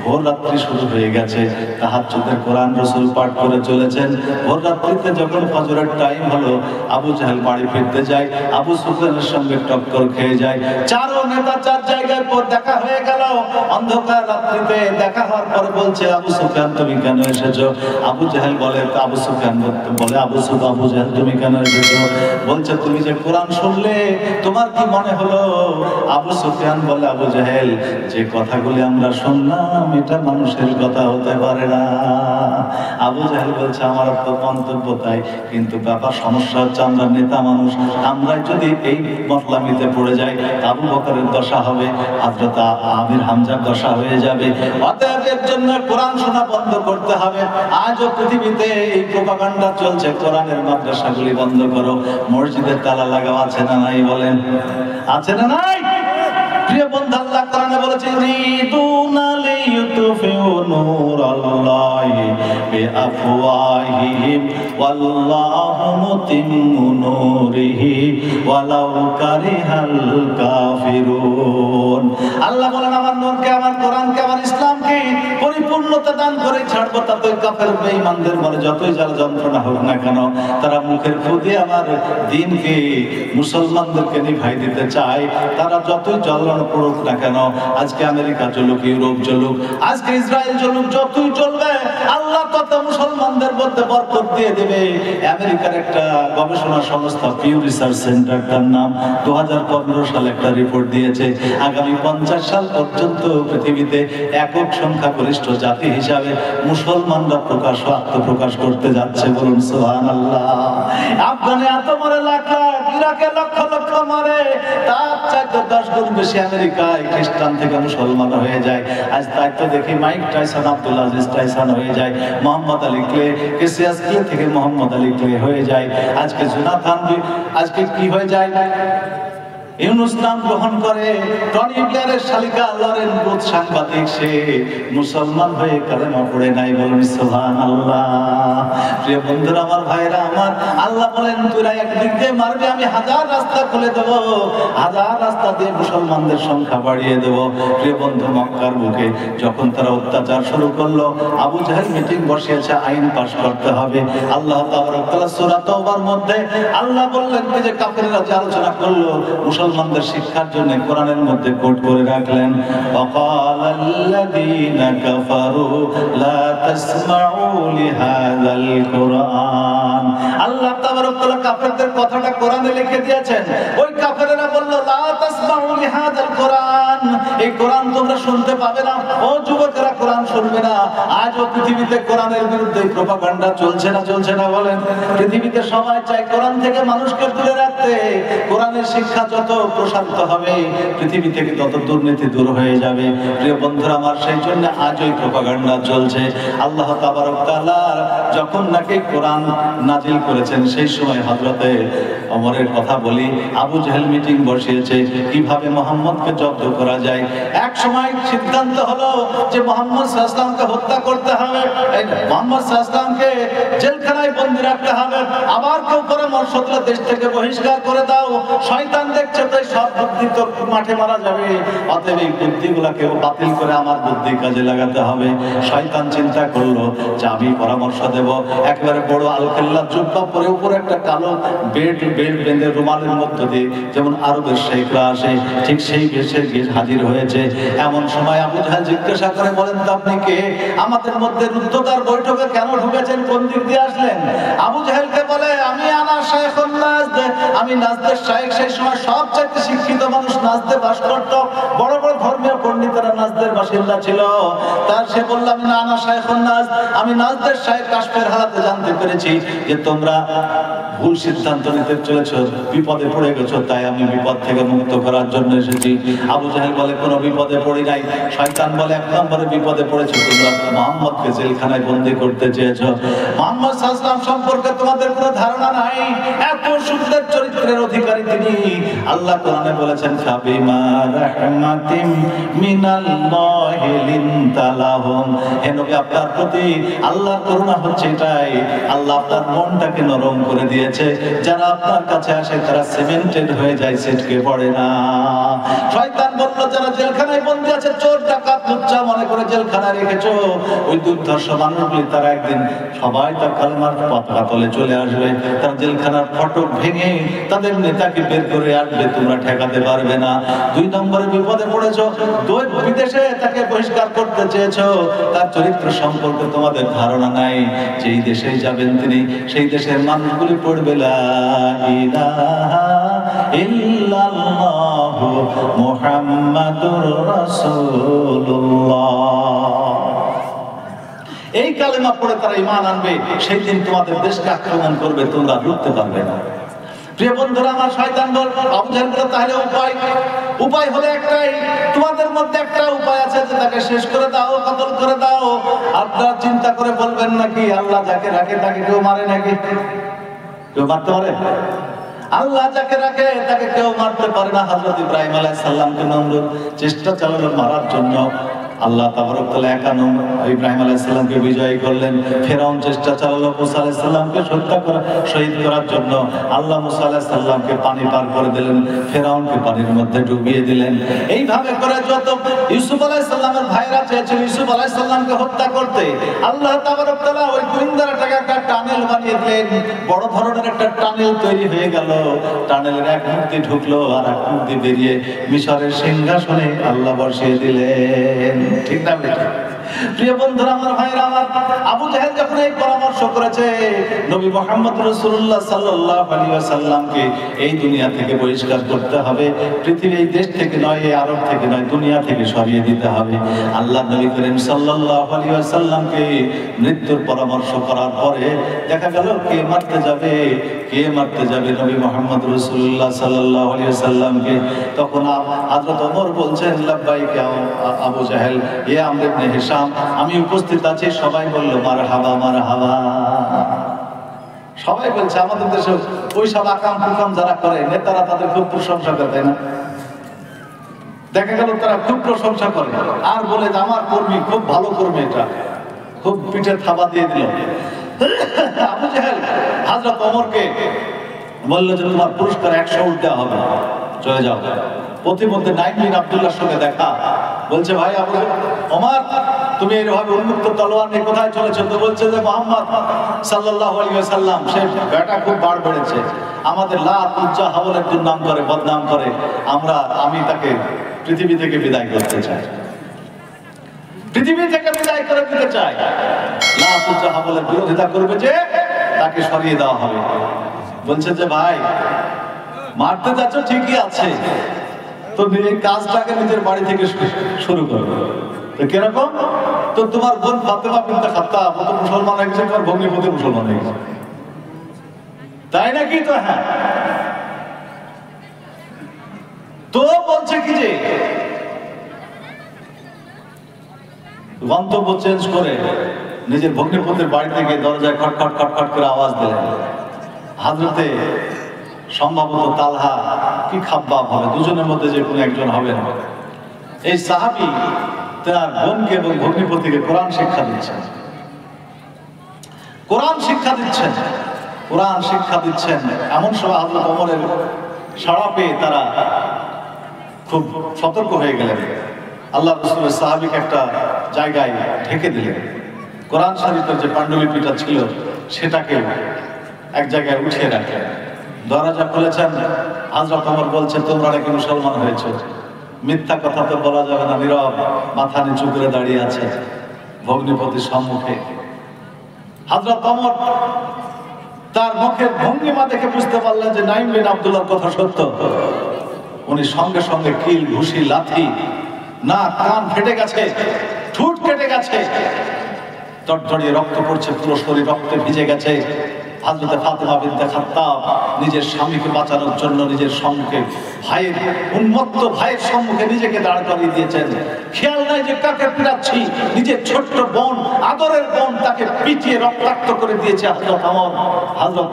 ভোর রাত্রি শুরু হয়ে গেছে, তাহাজ্জুদের কোরআন রাসূল পাঠ করে চলেছেন। ভোর রাত্রিতে যখন ফজরের টাইম হলো, আবু জাহেল বাড়ি ফিরতে যায়, আবু সুফিয়ানের সঙ্গে টক্কর খেয়ে যায়। চারো নেতা চার জায়গায় পর দেখা হয়ে গেল। অন্ধকার রাত্রিতে দেখা হওয়ার পর বলছে, আবু সুফিয়ান তুমি কেন এসেছো? আবু জাহেল বলে, আবু সুফিয়ান বলে, আবু জাহেল তুমি কেন এসেছো? বলছে, তুমি যে কোরআন শুনলে তোমার কি মনে হলো? আবু সুফিয়ান বলে, আবু জাহেল, যে কথাগুলি আমরা শুনলাম এটা মানুষের কথা হতে পারে না। আবু জাহেল বলছে, আমার তো মন্তব্য তাই, কিন্তু ব্যাপার সমস্যা হচ্ছে আমরা নেতা মানুষ, আমরা যদি এই মতলামিতে পড়ে যাই আবু বকরের দশা হবে, হযরত আমির হামজার দশা হয়ে যাবে। অতএব এর জন্য কোরআন শোনা বন্ধ করতে হবে। আজও পৃথিবীতে এই প্রোপাগান্ডা চলছে, কোরআনের মাদ্রাসাগুলি বন্ধ করো, মসজিদের তালা লাগাও, আছে না নাই বলেন? আছে না নাই? প্রিয় বন্ধু, আল্লাহ কোরআনে বলেছে, রিদুনা লিয়ুতফিউ নূরাল্লাহি বিআফওয়াহিহিম ওয়াল্লাহু মুতিম্মু নূরিহি ওয়ালাউ কারিহাল কাফিরুন। আল্লাহ বলেন, আমার নূরকে, আমার কোরআনকে, আমার ইসলামকে পরিপূর্ণতা দান করে ছাড়বো। তাতে কাফের বেঈমানদের মনে যতই যারা যন্ত্রণা হোক না কেন, তারা মুখের ফু দিয়ে আমার দ্বীনকে, মুসলমানদেরকে নিভাই দিতে চায়। তারা যতই জ্বলন পড়ুক না কেন, আজকে আমেরিকা চলুক, ইউরোপ চলুক, আজকে ইসরায়েল চলুক, যতই চলবে আল্লাহ তত মুসলমানদের মধ্যে বরকত দিয়ে দেবে। আমেরিকার একটা গবেষণা সংস্থা পিউ রিসার্চ সেন্টার, তার নাম 2015 সালে একটা রিপোর্ট দিয়েছে, আগামী 50 সাল পর্যন্ত পৃথিবীতে একক সংখ্যাগরিষ্ঠ জাতি হিসাবে মুসলমানরা আত্মপ্রকাশ করতে যাচ্ছে। বলুন সুবহানাল্লাহ। আফগানে এত মরে লাখ লাখ, ইরাকে লক্ষ লক্ষ মরে, তার চাইতে 10 গুণ বেশি আমেরিকায় খ্রিস্টান থেকে মুসলমান হয়ে যায়। আজ তাই তো দেখি Mike Tyson, Abdul Aziz Tyson হয়ে যায়, Mohammad Ali clay, Cassius clay থেকে মোহাম্মদ আলী ক্লে হয়ে যায়, আজকে জোনাথন, আজকে কি হয়ে যায়, ইউনুস নাম গ্রহণ করে। টনি ব্লেয়ারের শালিকা লরেন বুথ সাংবাদিক, সে মুসলমান হয়ে কালেমা পড়ে নাই। বলুন সুবহানাল্লাহ। প্রিয় বন্ধুরা, আমার ভাইরা আমার, আল্লাহ বলেন, তোরা একদিক দিয়ে মারবি, আমি 1000 রাস্তা খুলে দেবো, 1000 রাস্তা দিয়ে মুসলমানদের সংখ্যা বাড়িয়ে দেবো। প্রিয় বন্ধু, মক্কার বুকে যখন তারা অত্যাচার শুরু করলো, আবু জাহেল মিটিং বসিয়েছে, আইন পাশ করতে হবে। আল্লাহ তাবারক তাআলা সূরা তাওবার মধ্যে আল্লাহ বললেন যে কাফেররা যে আলোচনা করলো মুসলমানদের শিক্ষার জন্য কোরআনের মধ্যে কোট করে রাখলেন, ওয়াকালাল্লাযীনা কাফারু লা তাসমাউ লিহাযাল কুরআন। আল্লাহ তাবারক তাআলা কাফেরদের কথাটা কোরআনে লিখে দিয়েছেন। ওই কাফেররা বলল, লা তাসমাউ লিহাযাল কুরআন, এই কোরআন তোমরা শুনতে পাবে না। ও যুবকেরা, কোরআন শুনবে না। আজও পৃথিবীতে কোরআনের বিরুদ্ধে প্রোপাগান্ডা চলছে না, চলছে না বলেন? পৃথিবীতে সবাই চায় কোরআন থেকে মানুষকে দূরে রাখতে। কোরআনের শিক্ষা যত প্রসারিত হবে, পৃথিবী থেকে তত দুর্নীতি দূর হয়ে যাবে। প্রিয় বন্ধুরা আমার, সেই জন্য আজ ওই প্রোপাগান্ডা চলছে। আল্লাহ তাবারক তাআলা যখন নাকি কোরআন নাজিল করেছেন, সেই সময় হযরতে ওমরের কথা বলি, আবু জাহেল মিটিং বসিয়েছে কিভাবে মুহাম্মদকে জব্দ করা যায়। এক সময় সিদ্ধান্ত হলো যে মুহাম্মদ সাল্লাল্লাহু আলাইহি ওয়াসাল্লামকে হত্যা করতে হবে, মুহাম্মদ সাল্লাল্লাহু আলাইহি ওয়াসাল্লামকে জেলখানায় বন্দী রাখতে হবে। আবার কেউ পরামর্শ দিল, দেশ থেকে বহিষ্কার করে দাও, শয়তান দেখছে তাই সব বুদ্ধি তো মাঠে মারা যাবে, অতএব এই বুদ্ধিগুলোকে বাতিল করে আমার বুদ্ধি কাজে লাগাতে হবে। শয়তান চিন্তা করলো যে আমি পরামর্শ দেব, একেবারে বড় আলকেল্লা জুব্বা পরে উপরে একটা কালো বেল্ট বেঁধে রুমালের মধ্য দিয়ে যেমন আরবের শেখরা আসে, ঠিক সেই বেশে গিয়ে হাজির হয়েছে। এমন সময় আবু জাহেল জিজ্ঞাসা করে, বলেন তো আপনি কে? আমাদের মধ্যে রুদ্ধতার বৈঠকে কেন ঢুকেছেন? কোন দিক দিয়ে আসলেন? আবু জাহেলকে বলে, আমি আনা শাইখুন নাস নাজদে, আমি নাজদের শায়েখ, সেই সময় সবচাইতে শিক্ষিত মানুষ নাজদে বাস করত, বড় বড় ধর্মীয় পণ্ডিতেরা নাজদের বাসিন্দা ছিল। তার সে বলল আমি না না শায়েখুন নাজ, আমি নাজদের শায়েখ কাশফের হালাতে জানতে পেরেছি যে তোমরা ভুল সিদ্ধান্ত নিতে চলেছ, বিপদে পড়ে গেছো, তাই আমি বিপদ থেকে মুক্ত করার জন্য এসেছি। আবু জাহেল বলে কোনো বিপদে পড়ি নাই। শয়তান বলে এক নম্বরে বিপদে পড়েছো, তোমরা মুহাম্মদকে জেলখানায় বন্দী করতে চেয়েছো। মুহাম্মদ সাল্লাল্লাহু আলাইহি ওয়াসাল্লাম সম্পর্কে তোমাদের কোনো ধারণা নাই, এত সুন্দর চরিত্রের অধিকারী তিনি। আল্লাহ কোরআনে বলেছেন ফাবিমা রাহমাতিম মিনাল্লাহি লিনতা লাহুম, হে নবী আপনার প্রতি আল্লাহর করুণা হচ্ছে এটাই, আল্লাহ আপনার মনটাকে নরম করে দিয়েছে। যারা আপনার কাছে আসে তারা সিমেন্টেড হয়ে যায়, সেটকে পড়ে না। শয়তান বলল যারা জেলখানায় বন্দী আছে, চোর ডাকাত লুচ্চা মনে করে জেলখানায় রেখেছো, ওই দুর্ধর্ষ মানুষগুলি তারা একদিন সবাই তার কালেমার পতাকা তলে চলে আসবে, তার জেলখানার ফটক ভেঙে তাদের নেতাকে বের করে আসবে, তোমরা ঠেকাতে পারবে না। দুই নম্বরে বিপদে পড়েছো, বিদেশে তাকে বহিষ্কার করতে চেয়েছো, তার চরিত্র সম্পর্কে তোমাদের ধারণা নাই। যেই দেশেই যাবেন তিনি, সেই দেশের মানুষগুলি পড়বে লা ইলাহা ইল্লাল্লাহু মুহাম্মাদুর রাসূলুল্লাহ। এই কালেমা পড়ে তারা ঈমান আনবে, সেই দিন তোমাদের দেশকে আক্রমণ করবে, তোমরা রুখতে পারবে না। প্রিয় বন্ধুরা আমার, শয়তান বল আবু জাহেল বলে তাহলে উপায় হলো একটাই, তোমাদের মধ্যে একটা উপায় আছে যে তাকে শেষ করে দাও, কতল করে দাও। আপনারা চিন্তা করে বলবেন নাকি আল্লাহ যাকে রাখে তাকে কেউ মারে নাকি? কেউ মারতে পারে? আল্লাহ যাকে রাখে তাকে কেউ মারতে পারে না। হযরত ইব্রাহিম আলাইহিস সালামকে নমরুদ চেষ্টা চালালো মারার জন্য, আল্লাহ তাবারক তাআলা একানো ইব্রাহিম আলাইহিস সালামকে বিজয়ী করলেন। ফেরাউন চেষ্টা চালালো মুসা আলাইহিস সালামকে শহীদ করার জন্য, আল্লাহ মুসা আলাইহিস সালামকে পানি পার করে দিলেন, ফেরাউনকে পানির মধ্যে ডুবিয়ে দিলেন। এইভাবে করে যত ইউসুফ আলাইহিস সালামের ভাইরা চেয়েছিল ইউসুফ আলাইহিস সালামকে হত্যা করতে, আল্লাহ তাবারক তাআলা ওই গোয়েন্দাটাকে একটা টানেল বানিয়ে দিলেন। বড় ধরনের একটা টানেল তৈরি হয়ে গেল, টানেলের এক মুখ দিয়ে ঢুকলো আর এক মুখ দিয়ে বেরিয়ে মিশরের সিংহাসনে আল্লাহ বসিয়ে দিলেন। ঠিক না বেটা? প্রিয় বন্ধুরা আমার, ভাইরা আমার, আবু জাহেল যখন এই পরামর্শ করেছে নবী মুহাম্মদ রাসূলুল্লাহ সাল্লাল্লাহু আলাইহি ওয়াসাল্লামকে এই দুনিয়া থেকে বহিষ্কার করতে হবে, পৃথিবীর এই দেশ থেকে নয়, এই আরব থেকে নয়, দুনিয়া থেকে সরিয়ে দিতে হবে। আল্লাহ নবী করিম সাল্লাল্লাহু আলাইহি ওয়াসাল্লামকে মৃত্যুর পরামর্শ করার পরে দেখা গেল কে মারতে যাবে নবী মুহাম্মদ রাসূলুল্লাহ সাল্লাল্লাহু আলাইহি ওয়াসাল্লামকে। তখন হযরত ওমর বলছেন লাব্বাইক আবু জাহেল, এ আমর ইবনে হিশাম, আমি উপস্থিত আছি। সবাই বলল মারহাবা মারহাবা। সবাই বলছে, আমাদের দেশে ওই সব আকাম কুকাম যারা করে নেতারা তাদের খুব প্রশংসা করে, তাই না? দেখা গেল তারা খুব প্রশংসা করে আর বলে যে আমার কর্মী খুব ভালো কর্মী, এটা খুব পিঠের থাবা দিয়ে দিল। আবু জাহেল হযরত ওমরকে বলল যে তোমার পুরস্কার 100 উট দেওয়া হবে, চলে যাও। প্রতিমধ্যে নাইম বিন আব্দুল্লাহর সঙ্গে দেখা, বলছে ভাই আবু ওমর, তুমি এইভাবে উন্মুক্ত তলোয়ার নিয়ে কোথায় চলেছো? তো বলছে যে মুহাম্মদ সাল্লাল্লাহু আলাইহি ওয়াসাল্লাম সে বেটা খুব বাড় বেড়েছে, আমাদের লাত উজ্জা হাবলের দুর্নাম করে, বদনাম করে, আমি তাকে পৃথিবী থেকে বিদায় করতে চাই, পৃথিবী থেকে বিদায় করে দিতে চাই। লাত উজ্জা হাবলের বিরোধিতা করবে যে তাকে সরিয়ে দেওয়া হবে। বলছে যে ভাই মারতে যাচ্ছ ঠিকই আছে, তো এই কাজটাকে নিজের বাড়ি থেকে শুরু করবে। তো কিরকম? তো তোমার বোন ফাতেমা বিনতে খাত্তাব ও তো মুসলমান হয়ে গেছে, তোমার ভগ্নিপতি মুসলমান হয়ে গেছে, তাই নাকি? তো হ্যাঁ। তো বলছে কি যে গন্তব্য চেঞ্জ করে নিজের ভগ্নিপতির বাড়ি থেকে দরজায় খটখট খটখট করে আওয়াজ দিলেন। হযরতে সম্ভবত তালহা কি খাব্বাব হবে, দুজনের মধ্যে যে কোনো একজন হবেন। এই সাহাবী তার বোনকে এবং ভগ্নিপতিকে কোরআন শিক্ষা দিচ্ছেন, এমন সময় হযরত ওমরের সাড়া পেয়ে তারা খুব সতর্ক হয়ে গেলেন। আল্লাহ রাসূলের সাহাবীকে একটা জায়গায় ঢেকে দিলেন, কোরআন শরীফের যে পাণ্ডুলিপিটা ছিল সেটাকে এক জায়গায় উঠিয়ে রাখলেন। দরজা খুলেছেন, হযরত ওমর বলছেন তোমরা নাকি মুসলমান হয়েছে, মিথ্যা কথা তো বলা যাবে না। নীরব মাথা নিচু করে দাঁড়িয়ে আছে ভগ্নিপতির সম্মুখে। হযরত ওমর তার মুখের ভঙ্গিমা দেখে বুঝতে পারলেন যে নাঈম বিন আব্দুল্লাহর কথা সত্য। উনি সঙ্গে সঙ্গে কিল, ঘুষি, লাথি, না কান ফেটে গেছে, ঠোঁট কেটে গেছে, টটটড়িয়ে রক্ত পড়ছে, পুরো শরীর রক্তে ভিজে গেছে। হযরত ফাতেমা বিনতে খাত্তাব নিজের স্বামীকে বাঁচানোর জন্য নিজের সম্মুখে ভাইয়ের উন্মত্ত ভাইয়ের সম্মুখে নিজেকে দাঁড় করিয়ে দিয়েছেন। খেয়াল নাই যে কাকে পিটাচ্ছি, নিজের ছোট্ট বোন, আদরের বোন, তাকে পিটিয়ে রক্তাক্ত করে দিয়েছে হযরত ওমর। হযরত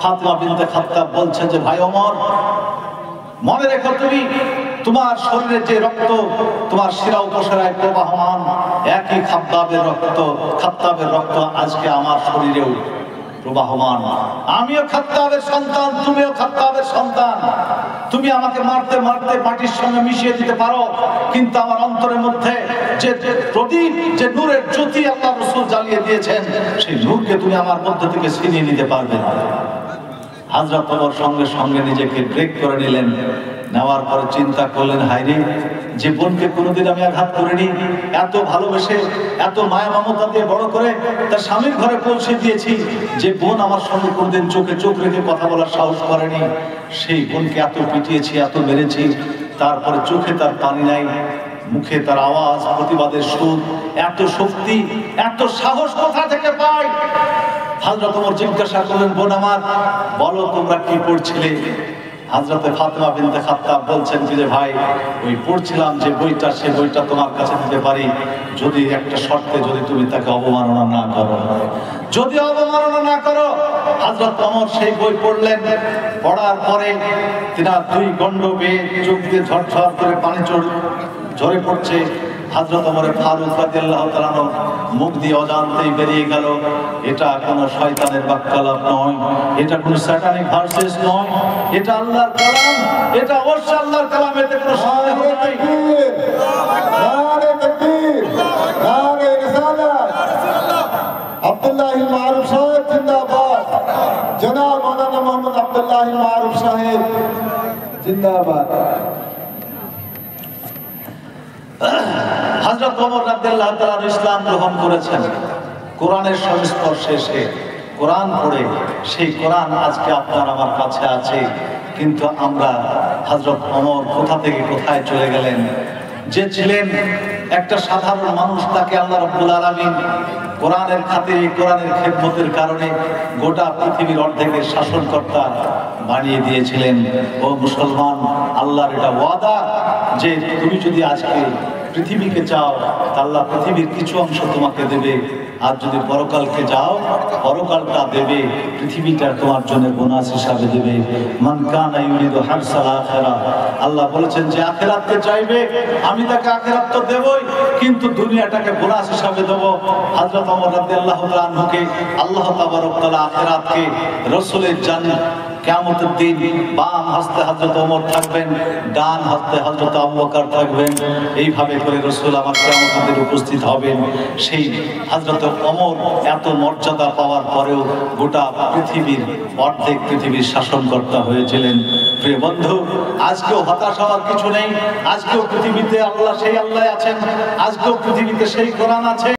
ফাতেমা বিনতে খাত্তাব বলছেন যে ভাই ওমর, মনে রেখো তুমি তোমার শরীরে যে রক্ত তোমার শিরা উপশিরায় প্রবাহমান, একই খাত্তাবের রক্ত আজকে আমার শরীরেও প্রবাহমান। আমিও খাত্তাবের সন্তান, তুমিও খাত্তাবের সন্তান। তুমি আমাকে মারতে মারতে মাটির সঙ্গে মিশিয়ে দিতে পারো, কিন্তু আমার অন্তরের মধ্যে যে প্রদীপ, যে নূরের জ্যোতি আল্লাহ রাসূল জ্বালিয়ে দিয়েছেন, সেই নূরকে তুমি আমার মধ্য থেকে ছিনিয়ে নিতে পারবে না। হযরত ওমর সঙ্গে সঙ্গে নিজেকে ব্রেক করে নিলেন। নেওয়ার পরে চিন্তা করলেন, হায়রে, যে বোনকে কোনোদিন আমি আঘাত করিনি, এত ভালোবেসে এত মায়া মমতা দিয়ে বড় করে তার স্বামীর ঘরে পৌঁছে দিয়েছি, যে বোন আমার সঙ্গে কোনোদিন চোখে চোখ রেখে কথা বলার সাহস করেনি, সেই বোনকে এত পিটিয়েছি, এত মেরেছি, তারপরে চোখে তার পানি নাই, মুখে তার আওয়াজ, প্রতিবাদের সুর, এত শক্তি, এত সাহস কোথা থেকে পাই? হযরত ওমর জিজ্ঞাসা করলেন, বোন আমার, বলো তোমরা কি পড়ছিলে? হযরতে ফাতেমা বিনতে খাত্তাব বলছেন যে ভাই, ওই পড়ছিলাম যে বইটা, সে বইটা তোমার কাছে দিতে পারি, যদি একটা শর্তে, যদি তুমি তাকে অবমাননা না করো। যদি অবমাননা না করো। হযরত ওমর সেই বই পড়লেন। পড়ার পরে তিনার দুই গন্ড বেয়ে চোখ দিয়ে ঝরঝর করে পানি ঝরে পড়ছে। হযরত ওমর ফারুক রাদিয়াল্লাহু তাআলা মুখ দিয়ে অজান্তেই বেরিয়ে গেল, এটা কোনো শয়তানের বাক্যালাপ নয়, এটা কোনো স্যাটানিক ভার্সেস নয়, এটা আল্লাহর কালাম, এটা অবশ্যই আল্লাহর কালাম, এতে কোনো সন্দেহ নাই। নারে তাকবীর, নারে রিসালাত। আব্দুল্লাহ মারুফ সাহেব জিন্দাবাদ। জনাব মাওলানা মোহাম্মদ আব্দুল্লাহ মারুফ সাহেব জিন্দাবাদ। হযরত ওমর রাদিয়াল্লাহু তাআলা ইসলাম গ্রহণ করেছেন কোরআনের সংস্পর্শে এসে, কোরআন পড়ে। সেই কোরআন আজকে আপনার আমার কাছে আছে, কিন্তু আমরা হযরত ওমর কোথা থেকে কোথায় চলে গেলেন। যে ছিলেন একটা সাধারণ মানুষ, তাকে আল্লাহ রাব্বুল আলামিন কোরআনের খাতিরে, কোরআনের খেদমতের কারণে গোটা পৃথিবীর অর্ধেকের শাসনকর্তা বানিয়ে দিয়েছিলেন। ও মুসলমান, আল্লাহর এটা ওয়াদা যে তুমি যদি আজকে পৃথিবীকে চাও, আল্লাহ পৃথিবীর কিছু অংশ তোমাকে দেবে, আর যদি পরকালকে যাও, পরকালটা দেবে, পৃথিবীটা তোমার জন্য বোনাস হিসাবে দেবে। মান কানা ইউরিদু হারসাল আখিরা, আল্লাহ বলেছেন যে আখিরাতকে চাইবে, আমি তাকে আখিরাত তো দেবই, কিন্তু দুনিয়াটাকে বোনাস হিসাবে দেব। হযরত ওমর রাদিয়াল্লাহু তাআলা আনহুকে আল্লাহ তাবারক তাআলা আখিরাতকে রাসূলের জান্নাত, কিয়ামতের দিন বাম হস্তে হযরত ওমর থাকবেন, ডান হস্তে হযরত আবু বকর থাকবেন। এইভাবে করে রাসূল আমার কিয়ামতের দিন উপস্থিত হবেন। সেই হযরত ওমর এত মর্যাদা পাওয়ার পরেও গোটা পৃথিবীর অর্ধেক পৃথিবীর শাসনকর্তা হয়েছিলেন। প্রিয় বন্ধু, আজকেও হতাশ হওয়ার কিছু নেই। আজকেও পৃথিবীতে আল্লাহ, সেই আল্লাহ আছেন। আজকেও পৃথিবীতে সেই কোরআন আছে।